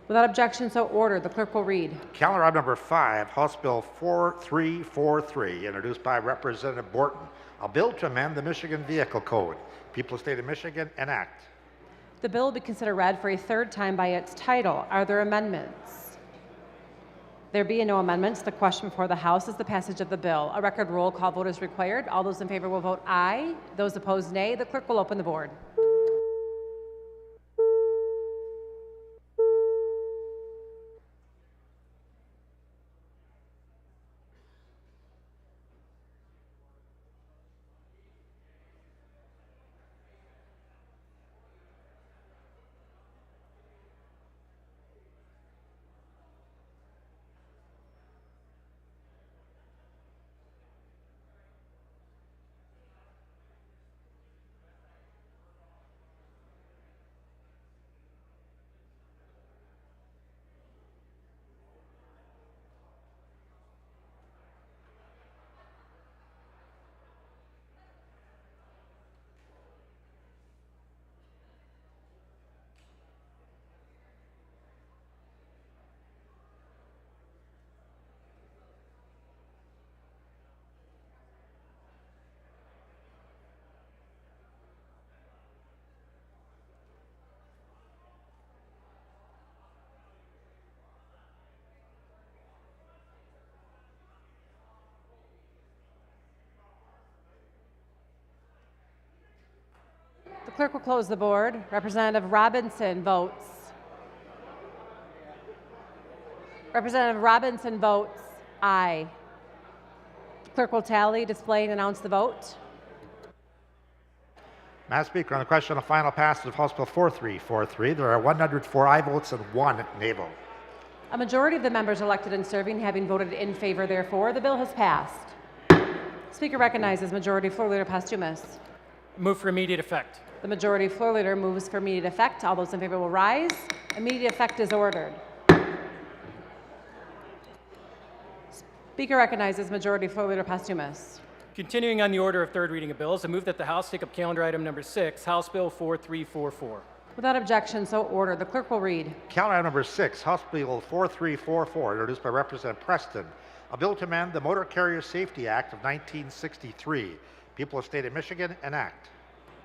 Without objection, so ordered. The clerk will read. Calendar item number 5, House Bill 4343, introduced by Representative Borton. A bill to amend the Michigan Vehicle Code. People of the State of Michigan enact. The bill will be considered read for a third time by its title. Are there amendments? There being no amendments, the question before the House is the passage of the bill. A record roll call vote is required. All those in favor will vote aye. Those opposed, nay. The clerk will open the board. The clerk will close the board. Representative Robinson votes. Representative Robinson votes aye. The clerk will tally, display, and announce the vote. Madam Speaker, on the question of final passage of House Bill 4343, there are 104 aye votes and 1 nay vote. A majority of the members elected and serving having voted in favor, therefore, the bill has passed. Speaker recognizes Majority Floor Leader Posthumous. Move for immediate effect. The Majority Floor Leader moves for immediate effect. All those in favor will rise. Immediate effect is ordered. Speaker recognizes Majority Floor Leader Posthumous. Continuing on the order of third reading of bills, I move that the House take up calendar item number 6, House Bill 4344. Without objection, so ordered. The clerk will read. Calendar item number 6, House Bill 4344, introduced by Representative Preston. A bill to amend the Motor Carrier Safety Act of 1963. People of the State of Michigan enact.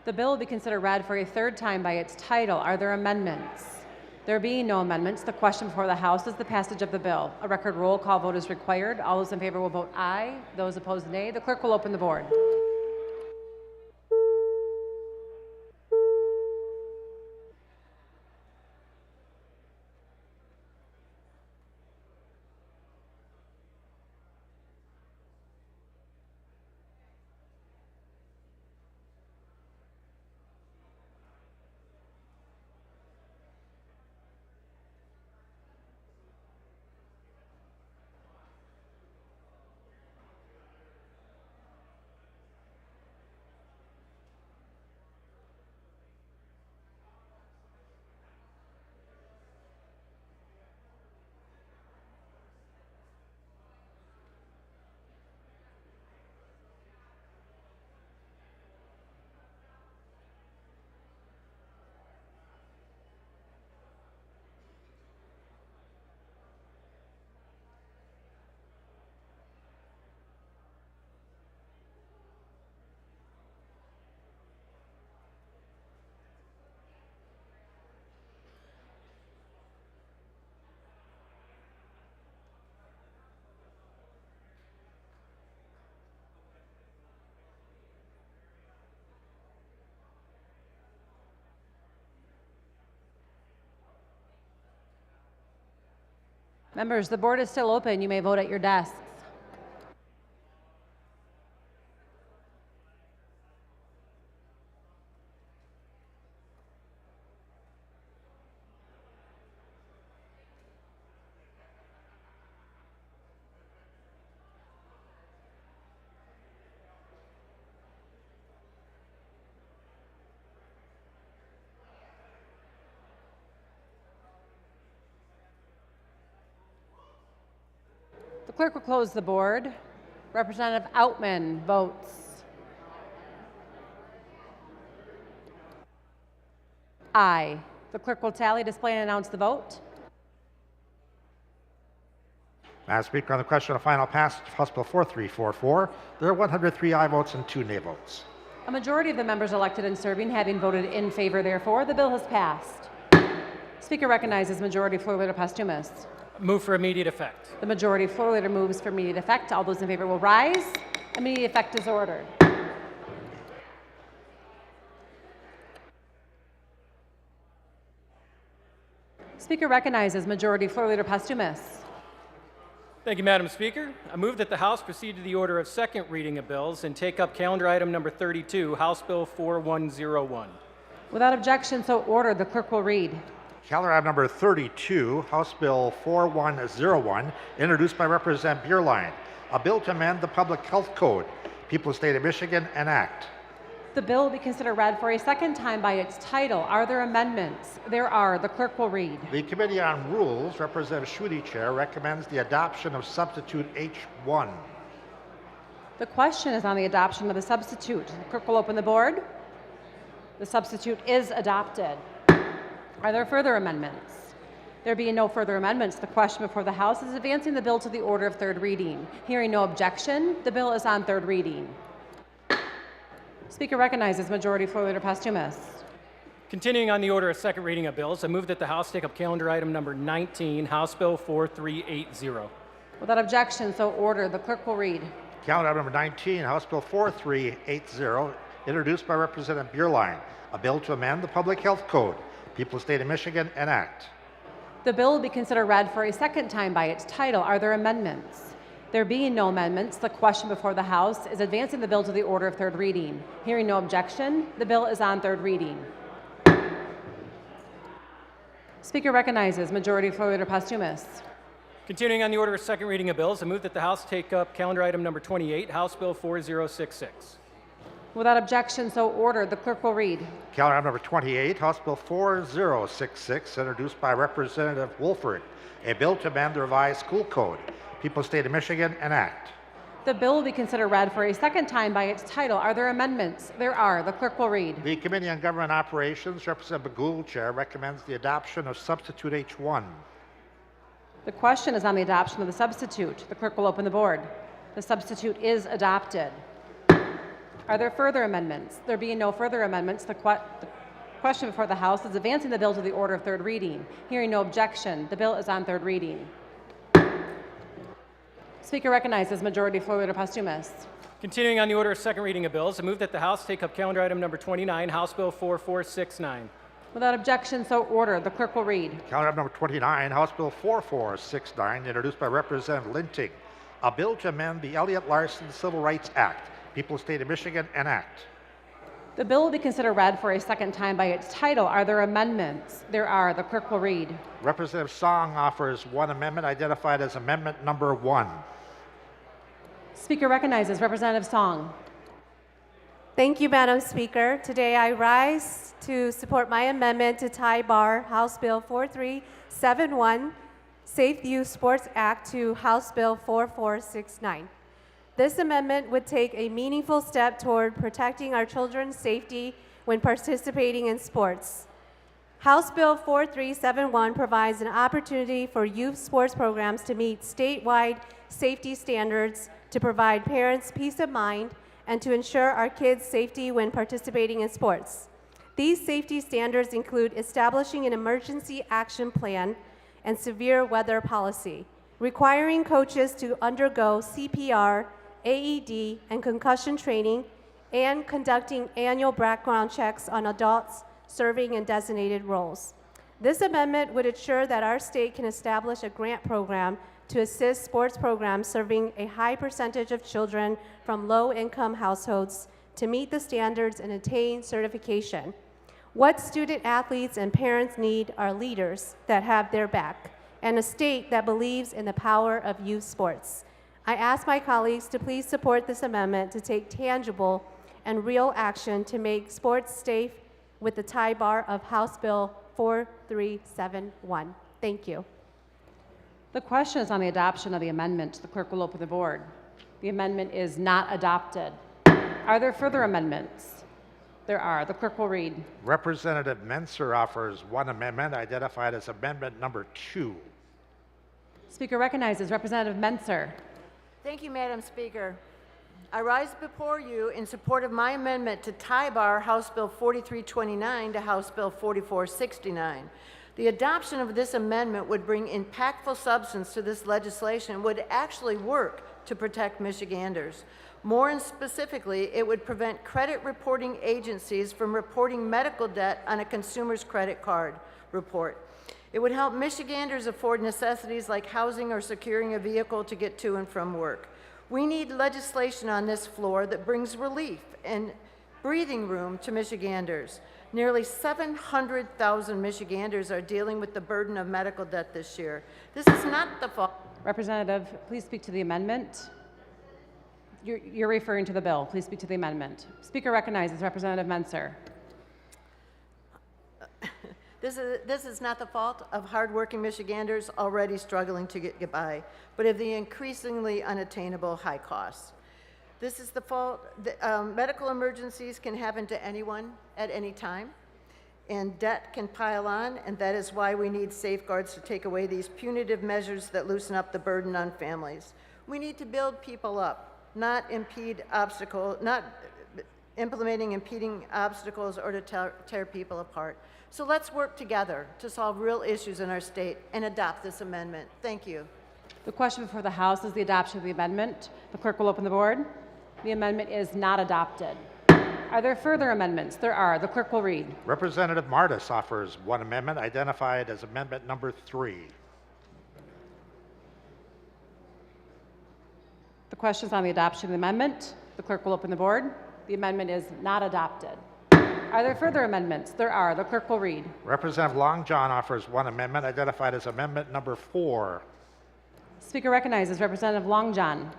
The bill will be considered read for a third time by its title. Are there amendments? There being no amendments, the question before the House is the passage of the bill. A record roll call vote is required. All those in favor will vote aye. Those opposed, nay. The clerk will open the board. Members, the board is still open. You may vote at your desks. clerk will close the board. Representative Outman votes aye. The clerk will tally, display, and announce the vote. Madam Speaker, on the question of final passage of House Bill 4344, there are 103 aye votes and 2 nay votes. A majority of the members elected and serving having voted in favor, therefore, the bill has passed. Speaker recognizes Majority Floor Leader Postumus. Move for immediate effect. The Majority Floor Leader moves for immediate effect. All those in favor will rise. Immediate effect is ordered. Speaker recognizes Majority Floor Leader Postumus. Thank you, Madam Speaker. I move that the House proceed to the order of second reading of bills and take up calendar item number 32, House Bill 4101. Without objection, so ordered. The clerk will read. Calendar item number 32, House Bill 4101, introduced by Representative Bierlein, a bill to amend the Public Health Code, People of the State of Michigan, enact. The bill will be considered read for a second time by its title. Are there amendments? There are. The clerk will read. The Committee on Rules, Representative Schuette Chair, recommends the adoption of substitute H1. The question is on the adoption of the substitute. The clerk will open the board. The substitute is adopted. Are there further amendments? There being no further amendments, the question before the House is advancing the bill to the order of third reading. Hearing no objection, the bill is on third reading. Speaker recognizes Majority Floor Leader Postumus. Continuing on the order of second reading of bills, I move that the House take up calendar item number 19, House Bill 4380. Without objection, so ordered. The clerk will read. Calendar item number 19, House Bill 4380, introduced by Representative Bierlein, a bill to amend the Public Health Code, People of the State of Michigan, enact. The bill will be considered read for a second time by its title. Are there amendments? There being no amendments, the question before the House is advancing the bill to the order of third reading. Hearing no objection, the bill is on third reading. Speaker recognizes Majority Floor Leader Postumus. Continuing on the order of second reading of bills, I move that the House take up calendar item number 28, House Bill 4066. Without objection, so ordered. The clerk will read. Calendar item number 28, House Bill 4066, introduced by Representative Wolford, a bill to amend the revised school code, People of the State of Michigan, enact. The bill will be considered read for a second time by its title. Are there amendments? There are. The clerk will read. The Committee on Government Operations, Representative Bagul, Chair, recommends the adoption of substitute H1. The question is on the adoption of the substitute. The clerk will open the board. The substitute is adopted. Are there further amendments? There being no further amendments, the question before the House is advancing the bill to the order of third reading. Hearing no objection, the bill is on third reading. Speaker recognizes Majority Floor Leader Postumus. Continuing on the order of second reading of bills, I move that the House take up calendar item number 29, House Bill 4469. Without objection, so ordered. The clerk will read. Calendar item number 29, House Bill 4469, introduced by Representative Linting, a bill to amend the Elliott Larson Civil Rights Act, People of the State of Michigan, enact. The bill will be considered read for a second time by its title. Are there amendments? There are. The clerk will read. Representative Song offers one amendment identified as Amendment Number 1. Speaker recognizes Representative Song. Thank you, Madam Speaker. Today I rise to support my amendment to tie bar House Bill 4371, Safe Youth Sports Act, to House Bill 4469. This amendment would take a meaningful step toward protecting our children's safety when participating in sports. House Bill 4371 provides an opportunity for youth sports programs to meet statewide safety standards, to provide parents peace of mind, and to ensure our kids' safety when participating in sports. These safety standards include establishing an emergency action plan and severe weather policy, requiring coaches to undergo CPR, AED, and concussion training, and conducting annual background checks on adults serving in designated roles. This amendment would ensure that our state can establish a grant program to assist sports programs serving a high percentage of children from low-income households to meet the standards and attain certification. What student athletes and parents need are leaders that have their back and a state that believes in the power of youth sports. I ask my colleagues to please support this amendment to take tangible and real action to make sports safe with the tie bar of House Bill 4371. Thank you. The question is on the adoption of the amendment. The clerk will open the board. The amendment is not adopted. Are there further amendments? There are. The clerk will read. Representative Menser offers one amendment identified as amendment number 2. Speaker recognizes Representative Menser. Thank you, Madam Speaker. I rise before you in support of my amendment to tie bar House Bill 4329 to House Bill 4469. The adoption of this amendment would bring impactful substance to this legislation and would actually work to protect Michiganders. More specifically, it would prevent credit reporting agencies from reporting medical debt on a consumer's credit card report. It would help Michiganders afford necessities like housing or securing a vehicle to get to and from work. We need legislation on this floor that brings relief and breathing room to Michiganders. Nearly 700,000 Michiganders are dealing with the burden of medical debt this year. This is not the fault. Representative, please speak to the amendment. You're referring to the bill. Please speak to the amendment. Speaker recognizes Representative Menser. This is not the fault of hardworking Michiganders already struggling to get by, but of the increasingly unattainable high costs. This is the fault. Medical emergencies can happen to anyone at any time, and debt can pile on, and that is why we need safeguards to take away these punitive measures that loosen up the burden on families. We need to build people up, not implementing impeding obstacles or to tear people apart. So let's work together to solve real issues in our state and adopt this amendment. Thank you. The question before the House is the adoption of the amendment. The clerk will open the board. The amendment is not adopted. Are there further amendments? There are. The clerk will read. Representative Martis offers one amendment identified as amendment number 3. The question is on the adoption of the amendment. The clerk will open the board. The amendment is not adopted. Are there further amendments? There are. The clerk will read. Representative Long John offers one amendment identified as amendment number 4. Speaker recognizes Representative Long John.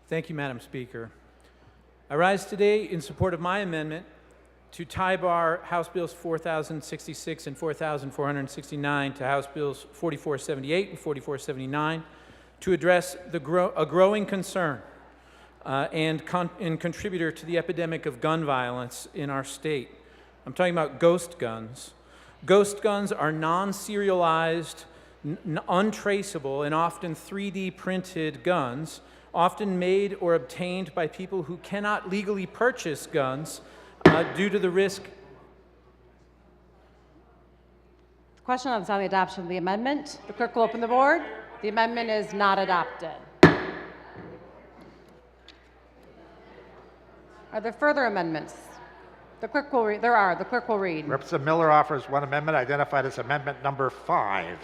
Thank you, Madam Speaker. I rise today in support of my amendment to tie bar House Bills 4066 and 4469 to House Bills 4478 and 4479 to address a growing concern and contributor to the epidemic of gun violence in our state. I'm talking about ghost guns. Ghost guns are non-serialized, untraceable, and often 3D printed guns, often made or obtained by people who cannot legally purchase guns due to the risk. The question is on the adoption of the amendment. The clerk will open the board. The amendment is not adopted. Are there further amendments? The clerk will read. There are. The clerk will read. Representative Miller offers one amendment identified as amendment number 5.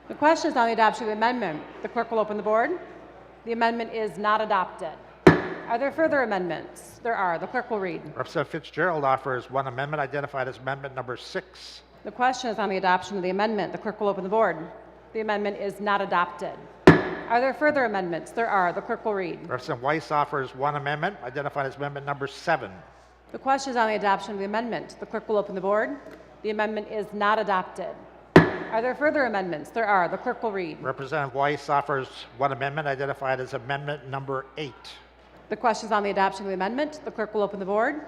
The question is on the adoption of the amendment. The clerk will open the board. The amendment is not adopted. Are there further amendments? There are. The clerk will read. Representative Fitzgerald offers one amendment identified as amendment number 6. The question is on the adoption of the amendment. The clerk will open the board. The amendment is not adopted. Are there further amendments? There are. The clerk will read. Representative Weiss offers one amendment identified as amendment number 7. The question is on the adoption of the amendment. The clerk will open the board. The amendment is not adopted. Are there further amendments? There are. The clerk will read. Representative Weiss offers one amendment identified as amendment number 8. The question is on the adoption of the amendment. The clerk will open the board.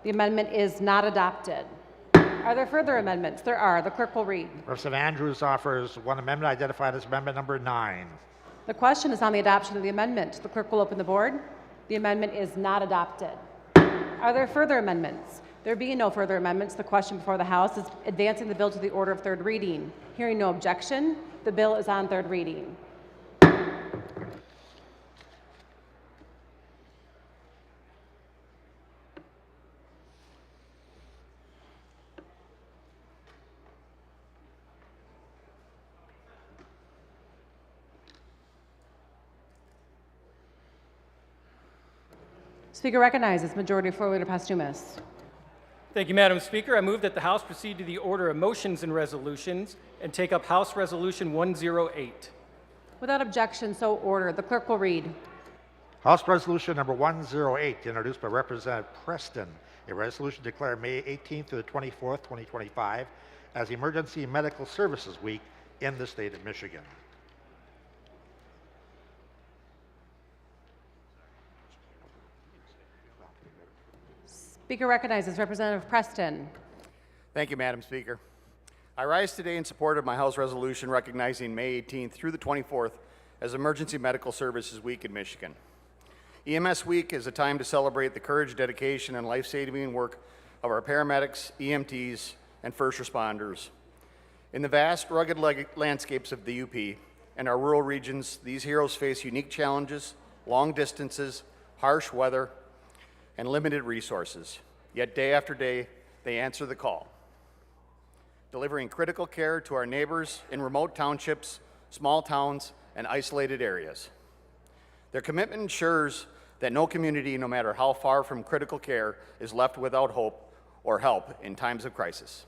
The amendment is not adopted. Are there further amendments? There are. The clerk will read. Representative Andrews offers one amendment identified as amendment number 9. The question is on the adoption of the amendment. The clerk will open the board. The amendment is not adopted. Are there further amendments? There being no further amendments, the question before the House is advancing the bill to the order of third reading. Hearing no objection, the bill is on third reading. Speaker recognizes Majority Floor Leader Posthumus. Thank you, Madam Speaker. I move that the House proceed to the order of motions and resolutions and take up House Resolution 108. Without objection, so ordered. The clerk will read. House Resolution number 108, introduced by Representative Preston, a resolution declaring May 18th to the 24th, 2025 as Emergency Medical Services Week in the state of Michigan. Speaker recognizes Representative Preston. Thank you, Madam Speaker. I rise today in support of my House resolution recognizing May 18th through the 24th as Emergency Medical Services Week in Michigan. EMS Week is a time to celebrate the courage, dedication, and life-saving work of our paramedics, EMTs, and first responders. In the vast, rugged landscapes of the UP and our rural regions, these heroes face unique challenges, long distances, harsh weather, and limited resources. Yet day after day, they answer the call, delivering critical care to our neighbors in remote townships, small towns, and isolated areas. Their commitment ensures that no community, no matter how far from critical care, is left without hope or help in times of crisis.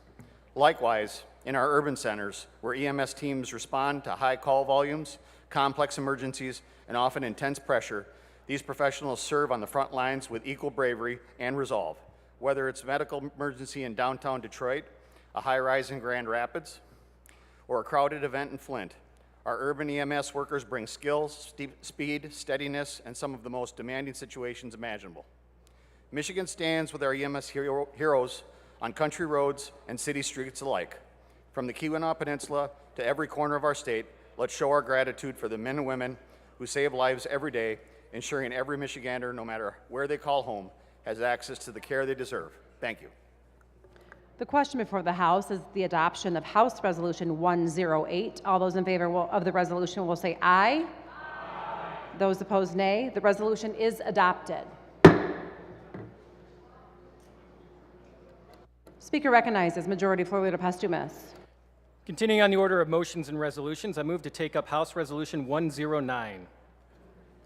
Likewise, in our urban centers, where EMS teams respond to high call volumes, complex emergencies, and often intense pressure, these professionals serve on the front lines with equal bravery and resolve. Whether it's a medical emergency in downtown Detroit, a high-rise in Grand Rapids, or a crowded event in Flint, our urban EMS workers bring skills, speed, steadiness, and some of the most demanding situations imaginable. Michigan stands with our EMS heroes on country roads and city streets alike. From the Keweenaw Peninsula to every corner of our state, let's show our gratitude for the men and women who save lives every day, ensuring every Michigander, no matter where they call home, has access to the care they deserve. Thank you. The question before the House is the adoption of House Resolution 108. All those in favor of the resolution will say aye. Aye. Those opposed, nay. The resolution is adopted. Speaker recognizes Majority Floor Leader Pastumas. Continuing on the order of motions and resolutions, I move to take up House Resolution 109.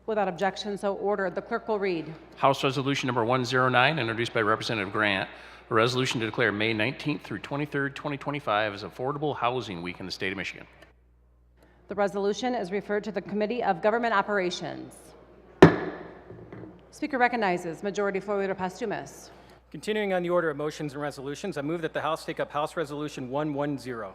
Without objection, so ordered. The clerk will read. House Resolution number 109, introduced by Representative Grant, a resolution to declare May 19th through 23rd, 2025 as Affordable Housing Week in the state of Michigan. The resolution is referred to the Committee of Government Operations. Speaker recognizes Majority Floor Leader Pastumas. Continuing on the order of motions and resolutions, I move that the House take up House Resolution 110.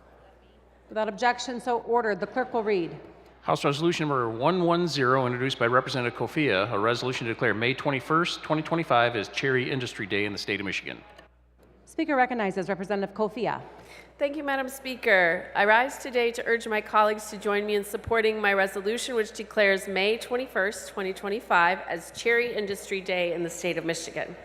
Without objection, so ordered. The clerk will read. House Resolution number 110, introduced by Representative Kofia, a resolution to declare May 21st, 2025 as Cherry Industry Day in the state of Michigan. Speaker recognizes Representative Kofia. Thank you, Madam Speaker. I rise today to urge my colleagues to join me in supporting my resolution, which declares May 21st, 2025 as Cherry Industry Day in the state of Michigan.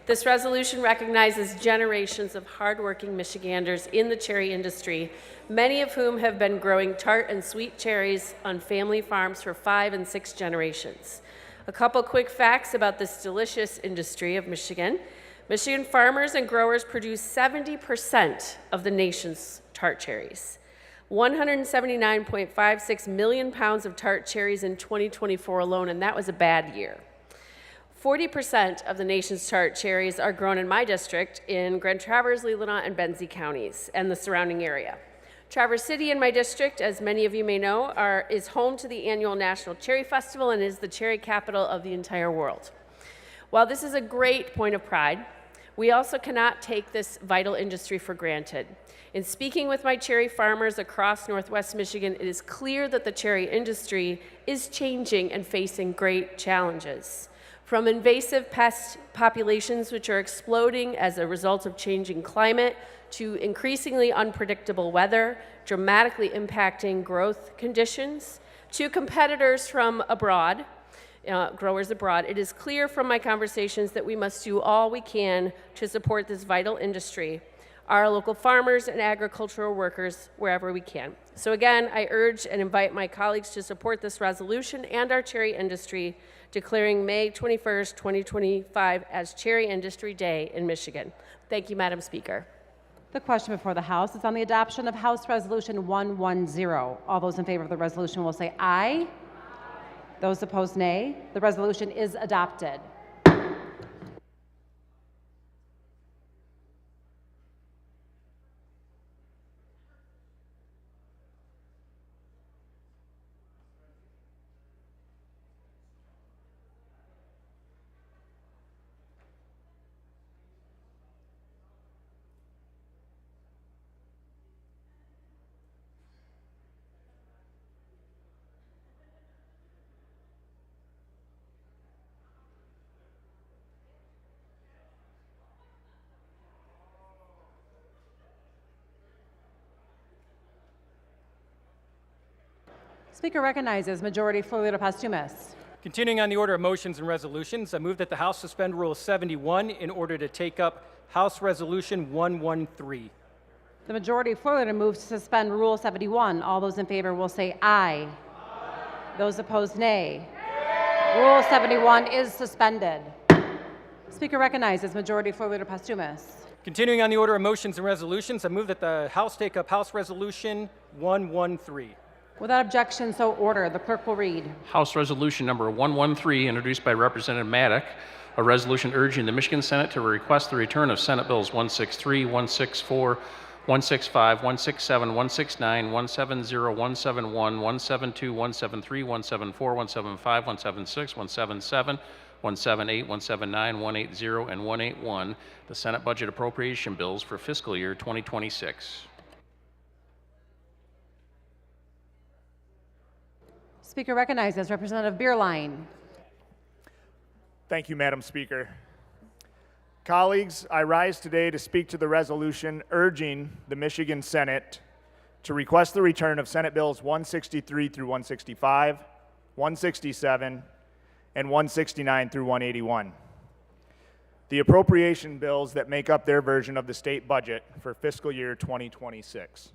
This resolution recognizes generations of hardworking Michiganders in the cherry industry, many of whom have been growing tart and sweet cherries on family farms for 5 and 6 generations. A couple quick facts about this delicious industry of Michigan. Michigan farmers and growers produce 70% of the nation's tart cherries. 179.56 million pounds of tart cherries in 2024 alone, and that was a bad year. 40% of the nation's tart cherries are grown in my district in Grand Traverse, Leelanau, and Benzie counties and the surrounding area. Traverse City in my district, as many of you may know, is home to the annual National Cherry Festival and is the cherry capital of the entire world. While this is a great point of pride, we also cannot take this vital industry for granted. In speaking with my cherry farmers across Northwest Michigan, it is clear that the cherry industry is changing and facing great challenges. From invasive pest populations, which are exploding as a result of changing climate, to increasingly unpredictable weather, dramatically impacting growth conditions, to competitors from abroad, growers abroad, it is clear from my conversations that we must do all we can to support this vital industry, our local farmers and agricultural workers wherever we can. So again, I urge and invite my colleagues to support this resolution and our cherry industry, declaring May 21st, 2025 as Cherry Industry Day in Michigan. Thank you, Madam Speaker. The question before the House is on the adoption of House Resolution 110. All those in favor of the resolution will say aye. Those opposed, nay. The resolution is adopted. Speaker recognizes Majority Floor Leader Postumus. Continuing on the order of motions and resolutions, I move that the House suspend Rule 71 in order to take up House Resolution 113. The Majority Floor Leader moves to suspend Rule 71. All those in favor will say aye. Those opposed, nay. Rule 71 is suspended. Speaker recognizes Majority Floor Leader Postumus. Continuing on the order of motions and resolutions, I move that the House take up House Resolution 113. Without objection, so ordered. The clerk will read. House Resolution number 113, introduced by Representative Maddock, a resolution urging the Michigan Senate to request the return of Senate Bills 163, 164, 165, 167, 169, 170, 171, 172, 173, 174, 175, 176, 177, 178, 179, 180, and 181, the Senate budget appropriation bills for fiscal year 2026. Speaker recognizes Representative Bierlein. Thank you, Madam Speaker. Colleagues, I rise today to speak to the resolution urging the Michigan Senate to request the return of Senate Bills 163 through 165, 167, and 169 through 181. The appropriation bills that make up their version of the state budget for fiscal year 2026.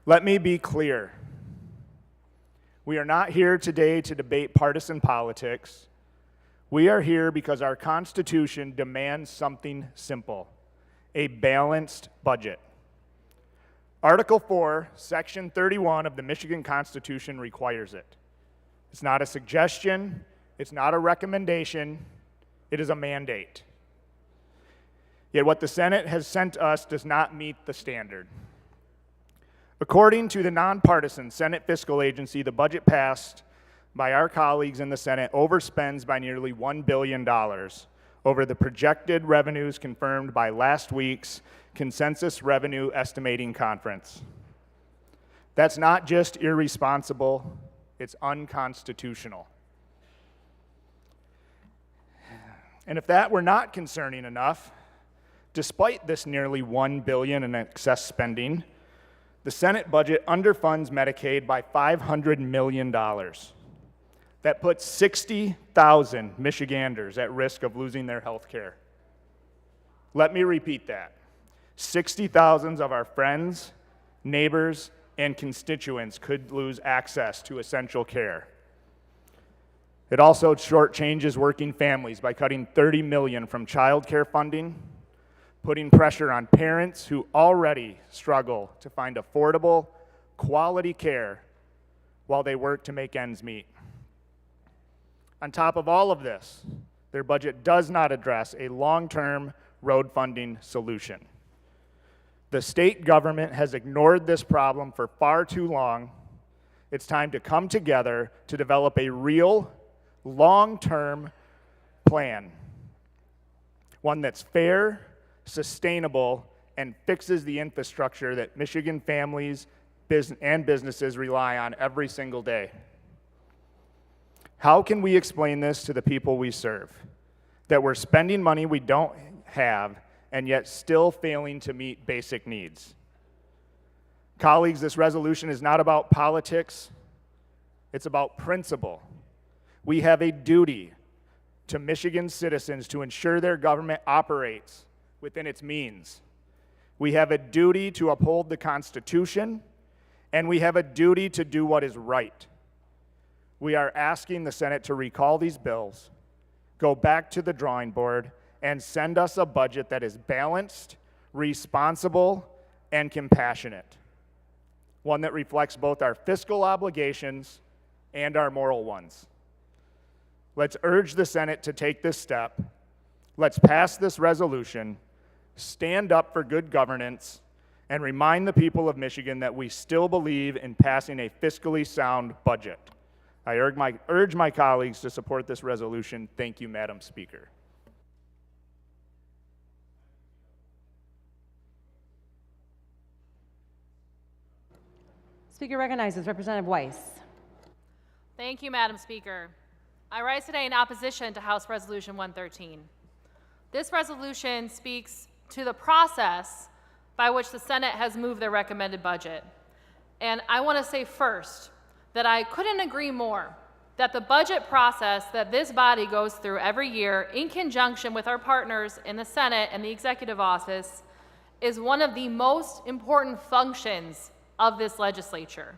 Let me be clear. We are not here today to debate partisan politics. We are here because our Constitution demands something simple: a balanced budget. Article 4, Section 31 of the Michigan Constitution requires it. It's not a suggestion, it's not a recommendation, it is a mandate. Yet what the Senate has sent us does not meet the standard. According to the nonpartisan Senate Fiscal Agency, the budget passed by our colleagues in the Senate overspends by nearly $1 billion over the projected revenues confirmed by last week's Consensus Revenue Estimating Conference. That's not just irresponsible, it's unconstitutional. And if that were not concerning enough, despite this nearly $1 billion in excess spending, the Senate budget underfunds Medicaid by $500 million. That puts 60,000 Michiganders at risk of losing their health care. Let me repeat that. 60,000 of our friends, neighbors, and constituents could lose access to essential care. It also shortchanges working families by cutting $30 million from child care funding, putting pressure on parents who already struggle to find affordable, quality care while they work to make ends meet. On top of all of this, their budget does not address a long-term road funding solution. The state government has ignored this problem for far too long. It's time to come together to develop a real, long-term plan, one that's fair, sustainable, and fixes the infrastructure that Michigan families and businesses rely on every single day. How can we explain this to the people we serve? That we're spending money we don't have and yet still failing to meet basic needs? Colleagues, this resolution is not about politics, it's about principle. We have a duty to Michigan citizens to ensure their government operates within its means. We have a duty to uphold the Constitution, and we have a duty to do what is right. We are asking the Senate to recall these bills, go back to the drawing board, and send us a budget that is balanced, responsible, and compassionate. One that reflects both our fiscal obligations and our moral ones. Let's urge the Senate to take this step. Let's pass this resolution, stand up for good governance, and remind the people of Michigan that we still believe in passing a fiscally sound budget. I urge my colleagues to support this resolution. Thank you, Madam Speaker. Speaker recognizes Representative Weiss. Thank you, Madam Speaker. I rise today in opposition to House Resolution 113. This resolution speaks to the process by which the Senate has moved their recommended budget. And I want to say first that I couldn't agree more that the budget process that this body goes through every year in conjunction with our partners in the Senate and the Executive Office is one of the most important functions of this legislature.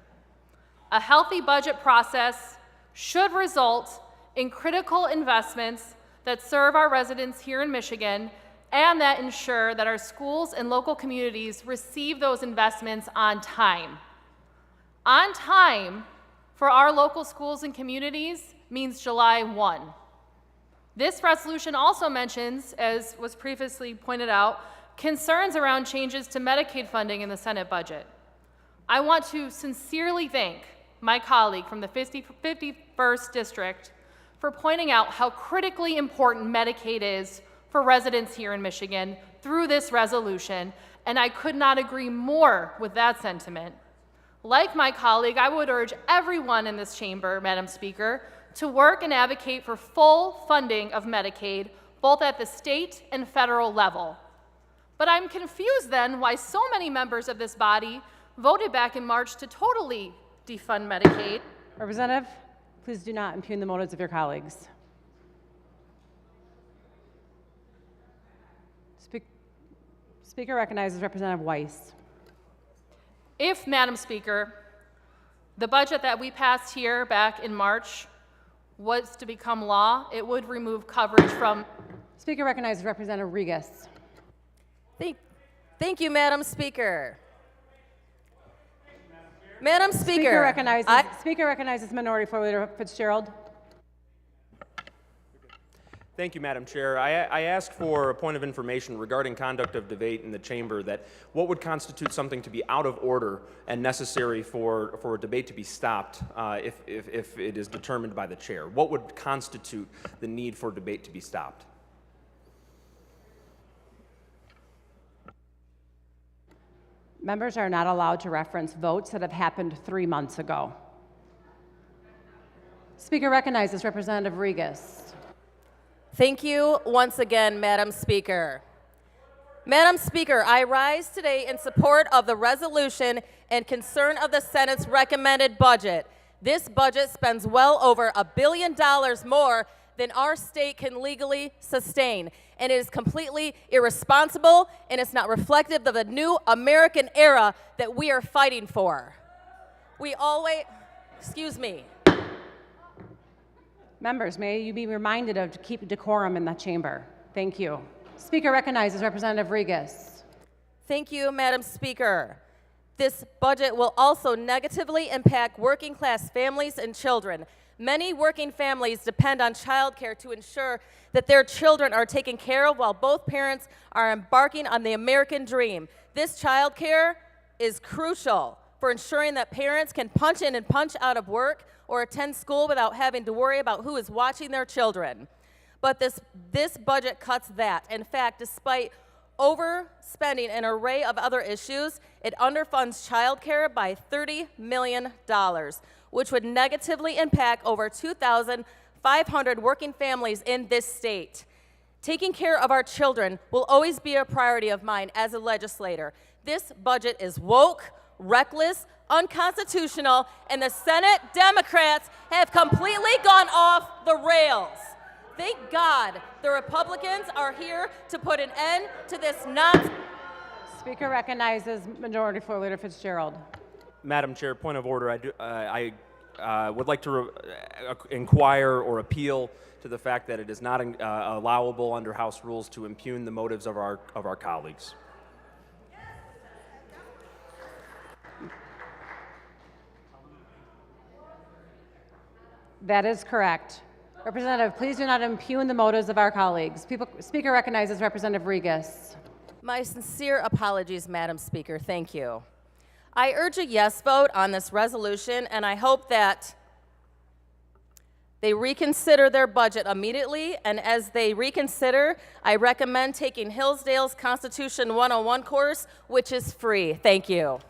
A healthy budget process should result in critical investments that serve our residents here in Michigan and that ensure that our schools and local communities receive those investments on time. On time for our local schools and communities means July 1. This resolution also mentions, as was previously pointed out, concerns around changes to Medicaid funding in the Senate budget. I want to sincerely thank my colleague from the 51st District for pointing out how critically important Medicaid is for residents here in Michigan through this resolution, and I could not agree more with that sentiment. Like my colleague, I would urge everyone in this chamber, Madam Speaker, to work and advocate for full funding of Medicaid, both at the state and federal level. But I'm confused then why so many members of this body voted back in March to totally defund Medicaid. Representative, please do not impugn the motives of your colleagues. Speaker recognizes Representative Weiss. If, Madam Speaker, the budget that we passed here back in March was to become law, it would remove coverage from... Speaker recognizes Representative Regas. Thank you, Madam Speaker. Madam Speaker, Speaker recognizes Minority Floor Leader Fitzgerald. Thank you, Madam Chair. I asked for a point of information regarding conduct of debate in the chamber, that what would constitute something to be out of order and necessary for a debate to be stopped if it is determined by the chair. What would constitute the need for debate to be stopped? Members are not allowed to reference votes that have happened 3 months ago. Speaker recognizes Representative Regas. Thank you once again, Madam Speaker. Madam Speaker, I rise today in support of the resolution and concern of the Senate's recommended budget. This budget spends well over $1 billion more than our state can legally sustain, and it is completely irresponsible, and it's not reflective of the new American era that we are fighting for. We always, excuse me. Members, may you be reminded to keep decorum in the chamber. Thank you. Speaker recognizes Representative Regas. Thank you, Madam Speaker. This budget will also negatively impact working class families and children. Many working families depend on childcare to ensure that their children are taken care of while both parents are embarking on the American dream. This childcare is crucial for ensuring that parents can punch in and punch out of work or attend school without having to worry about who is watching their children. But this budget cuts that. In fact, despite overspending an array of other issues, it underfunds childcare by $30 million, which would negatively impact over 2,500 working families in this state. Taking care of our children will always be a priority of mine as a legislator. This budget is woke, reckless, unconstitutional, and the Senate Democrats have completely gone off the rails. Thank God the Republicans are here to put an end to this nonsense. Speaker recognizes Minority Floor Leader Fitzgerald. Madam Chair, point of order. I would like to inquire or appeal to the fact that it is not allowable under House rules to impugn the motives of our colleagues. That is correct. Representative, please do not impugn the motives of our colleagues. Speaker recognizes Representative Regas. My sincere apologies, Madam Speaker. Thank you. I urge a yes vote on this resolution, and I hope that they reconsider their budget immediately, and as they reconsider, I recommend taking Hillsdale's Constitution 101 course, which is free. Thank you.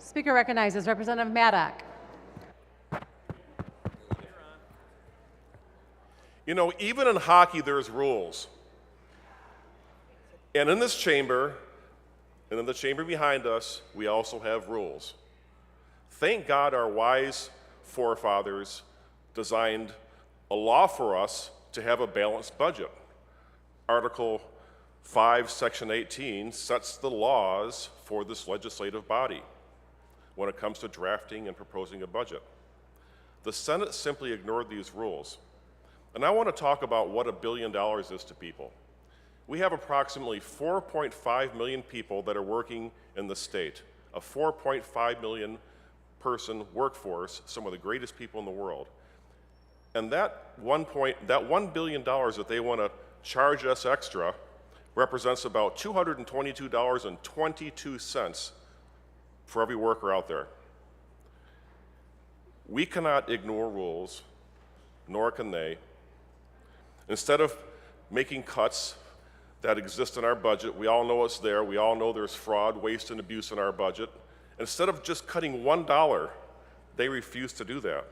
Speaker recognizes Representative Maddock. You know, even in hockey, there's rules. And in this chamber, and in the chamber behind us, we also have rules. Thank God our wise forefathers designed a law for us to have a balanced budget. Article 5, Section 18 sets the laws for this legislative body when it comes to drafting and proposing a budget. The Senate simply ignored these rules. And I want to talk about what $1 billion is to people. We have approximately 4.5 million people that are working in the state, a 4.5 million person workforce, some of the greatest people in the world. And that $1 billion that they want to charge us extra represents about $222.22 for every worker out there. We cannot ignore rules, nor can they. Instead of making cuts that exist in our budget, we all know it's there, we all know there's fraud, waste, and abuse in our budget. Instead of just cutting $1, they refuse to do that.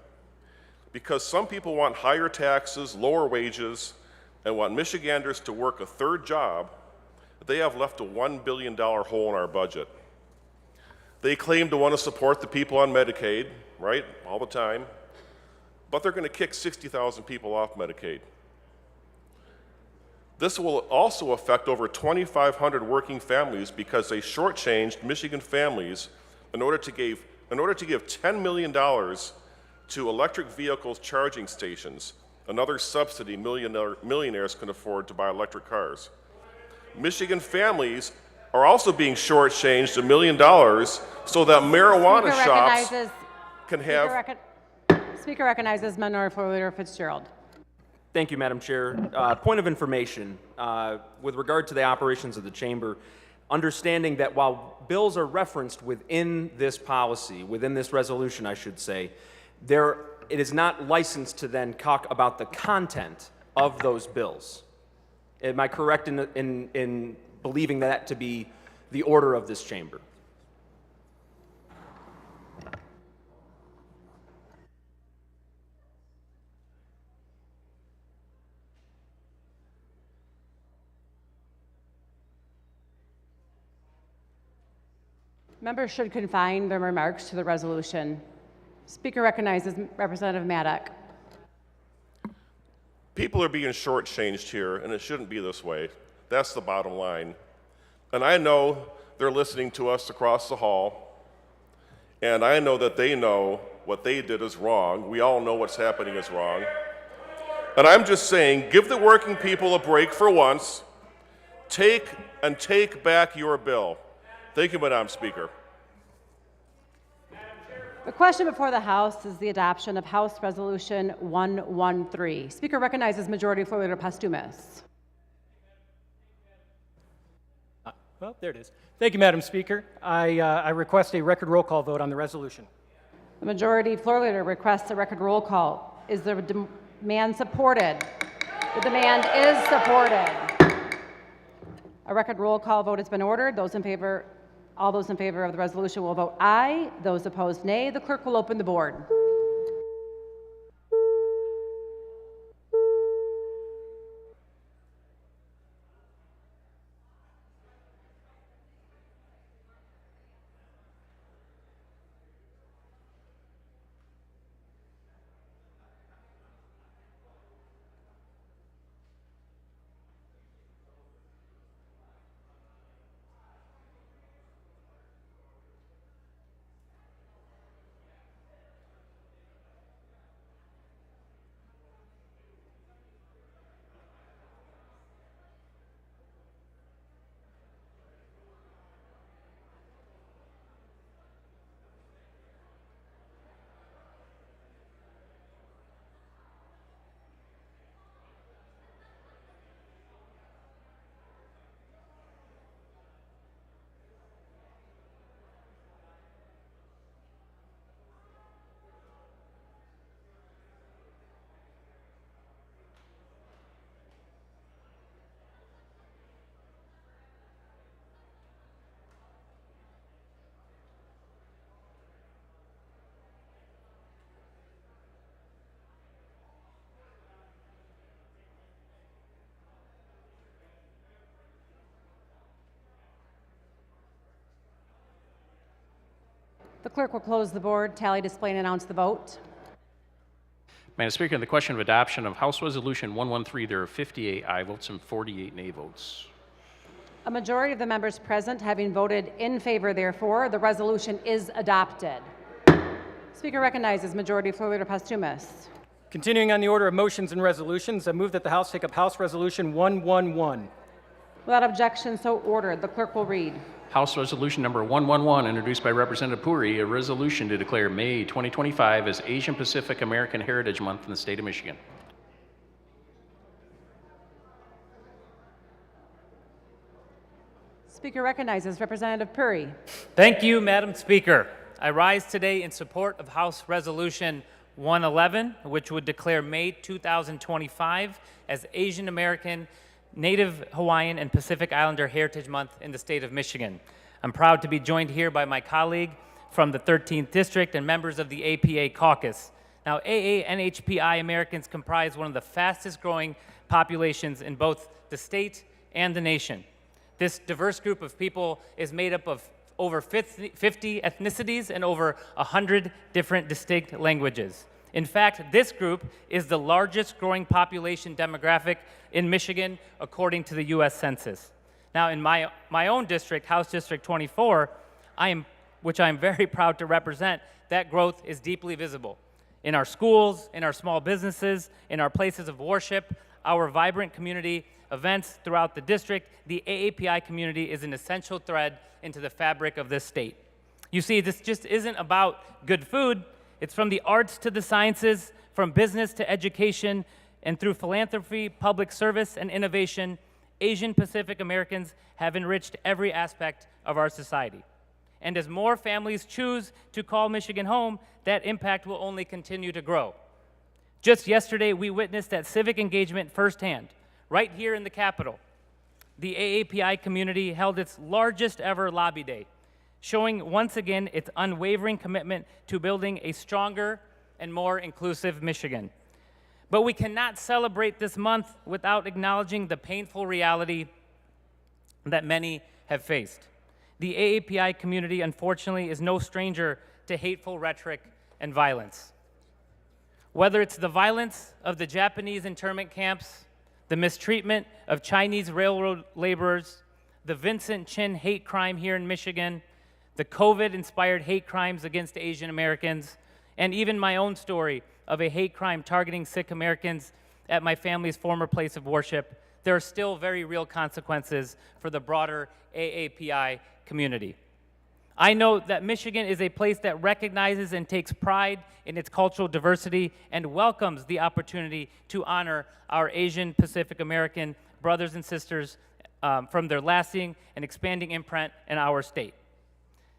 Because some people want higher taxes, lower wages, and want Michiganders to work a third job, they have left a $1 billion hole in our budget. They claim to want to support the people on Medicaid, right, all the time, but they're going to kick 60,000 people off Medicaid. This will also affect over 2,500 working families because they shortchanged Michigan families in order to give $10 million to electric vehicles charging stations, another subsidy millionaires can afford to buy electric cars. Michigan families are also being shortchanged $1 million so that marijuana shops can have. Speaker recognizes Minority Floor Leader Fitzgerald. Thank you, Madam Chair. Point of information with regard to the operations of the chamber, understanding that while bills are referenced within this policy, within this resolution, I should say, it is not licensed to then talk about the content of those bills. Am I correct in believing that to be the order of this chamber? Members should confine their remarks to the resolution. Speaker recognizes Representative Maddock. People are being shortchanged here, and it shouldn't be this way. That's the bottom line. And I know they're listening to us across the hall, and I know that they know what they did is wrong. We all know what's happening is wrong. And I'm just saying, give the working people a break for once. Take back your bill. Thank you, Madam Speaker. The question before the House is the adoption of House Resolution 113. Speaker recognizes Majority Floor Leader Postumus. Well, there it is. Thank you, Madam Speaker. I request a record roll call vote on the resolution. The Majority Floor Leader requests a record roll call. Is the demand supported? The demand is supported. A record roll call vote has been ordered. All those in favor of the resolution will vote aye. Those opposed, nay. The clerk will open the board. The clerk will close the board, tally, display, and announce the vote. Madam Speaker, on the question of adoption of House Resolution 113, there are 58 aye votes and 48 nay votes. A majority of the members present having voted in favor, therefore, the resolution is adopted. Speaker recognizes Majority Floor Leader Postumus. Continuing on the order of motions and resolutions, I move that the House take up House Resolution 111. Without objection, so ordered. The clerk will read. House Resolution number 111, introduced by Representative Puri, a resolution to declare May 2025 as Asian Pacific American Heritage Month in the state of Michigan. Speaker recognizes Representative Puri. Thank you, Madam Speaker. I rise today in support of House Resolution 111, which would declare May 2025 as Asian American, Native Hawaiian, and Pacific Islander Heritage Month in the state of Michigan. I'm proud to be joined here by my colleague from the 13th District and members of the APA caucus. Now, AA-NHPI Americans comprise one of the fastest growing populations in both the state and the nation. This diverse group of people is made up of over 50 ethnicities and over 100 different distinct languages. In fact, this group is the largest growing population demographic in Michigan, according to the U.S. Census. Now, in my own district, House District 24, which I am very proud to represent, that growth is deeply visible. In our schools, in our small businesses, in our places of worship, our vibrant community events throughout the district, the AAPI community is an essential thread into the fabric of this state. You see, this just isn't about good food. It's from the arts to the sciences, from business to education, and through philanthropy, public service, and innovation, Asian Pacific Americans have enriched every aspect of our society. And as more families choose to call Michigan home, that impact will only continue to grow. Just yesterday, we witnessed that civic engagement firsthand, right here in the Capitol. The AAPI community held its largest ever lobby day, showing once again its unwavering commitment to building a stronger and more inclusive Michigan. But we cannot celebrate this month without acknowledging the painful reality that many have faced. The AAPI community, unfortunately, is no stranger to hateful rhetoric and violence. Whether it's the violence of the Japanese internment camps, the mistreatment of Chinese railroad laborers, the Vincent Chin hate crime here in Michigan, the COVID-inspired hate crimes against Asian Americans, and even my own story of a hate crime targeting Sikh Americans at my family's former place of worship, there are still very real consequences for the broader AAPI community. I know that Michigan is a place that recognizes and takes pride in its cultural diversity and welcomes the opportunity to honor our Asian Pacific American brothers and sisters from their lasting and expanding imprint in our state.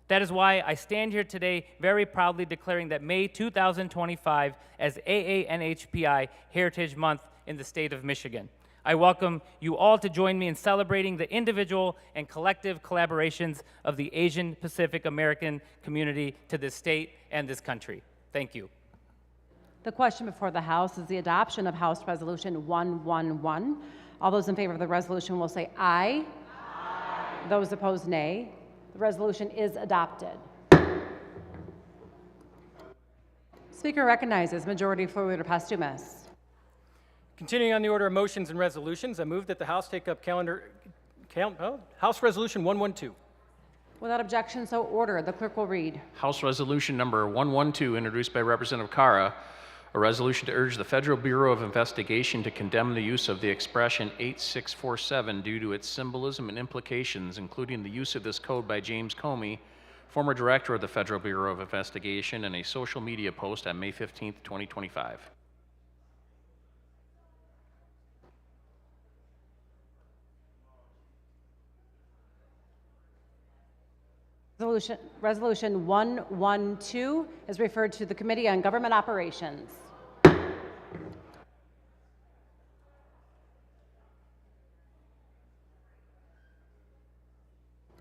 That is why I stand here today very proudly declaring that May 2025 as AA-NHPI Heritage Month in the state of Michigan. I welcome you all to join me in celebrating the individual and collective collaborations of the Asian Pacific American community to this state and this country. Thank you. The question before the House is the adoption of House Resolution 111. All those in favor of the resolution will say aye. Aye. Those opposed, nay. The resolution is adopted. Speaker recognizes Majority Floor Leader Postumus. Continuing on the order of motions and resolutions, I move that the House take up House Resolution 112. Without objection, so ordered. The clerk will read. House Resolution number 112, introduced by Representative Kara, a resolution to urge the Federal Bureau of Investigation to condemn the use of the expression 8647 due to its symbolism and implications, including the use of this code by James Comey, former director of the Federal Bureau of Investigation, in a social media post on May 15, 2025. Resolution 112 is referred to the Committee on Government Operations.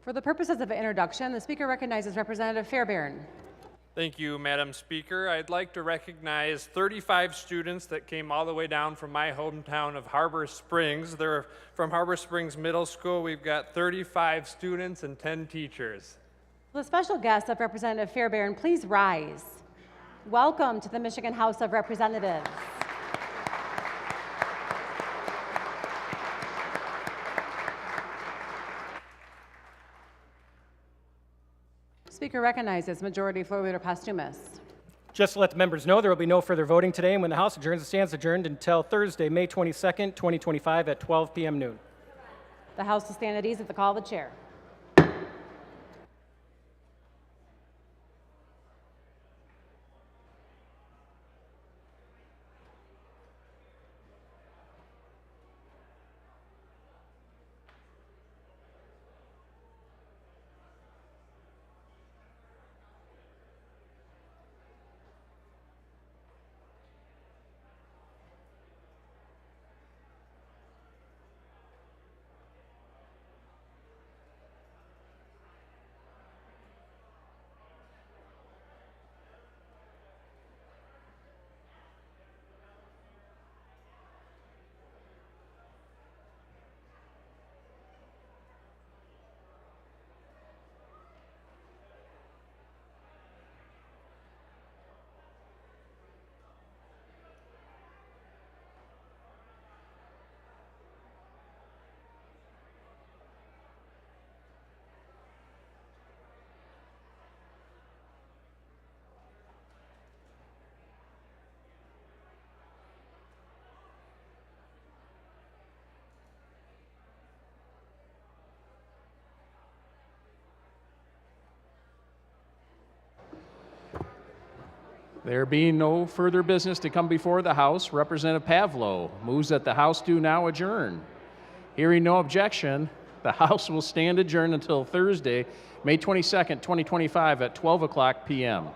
For the purposes of introduction, the Speaker recognizes Representative Fairbairn. Thank you, Madam Speaker. I'd like to recognize 35 students that came all the way down from my hometown of Harbor Springs. They're from Harbor Springs Middle School. We've got 35 students and 10 teachers. Will the special guest of Representative Fairbairn please rise? Welcome to the Michigan House of Representatives. Speaker recognizes Majority Floor Leader Posthumus. Just to let the members know, there will be no further voting today, and when the House adjourns, it stands adjourned until Thursday, May 22nd, 2025 at 12 p.m. noon. The House will stand at ease at the call of the chair. There being no further business to come before the House, Representative Pavlo moves that the House do now adjourn. Hearing no objection, the House will stand adjourned until Thursday, May 22nd, 2025 at 12 o'clock p.m.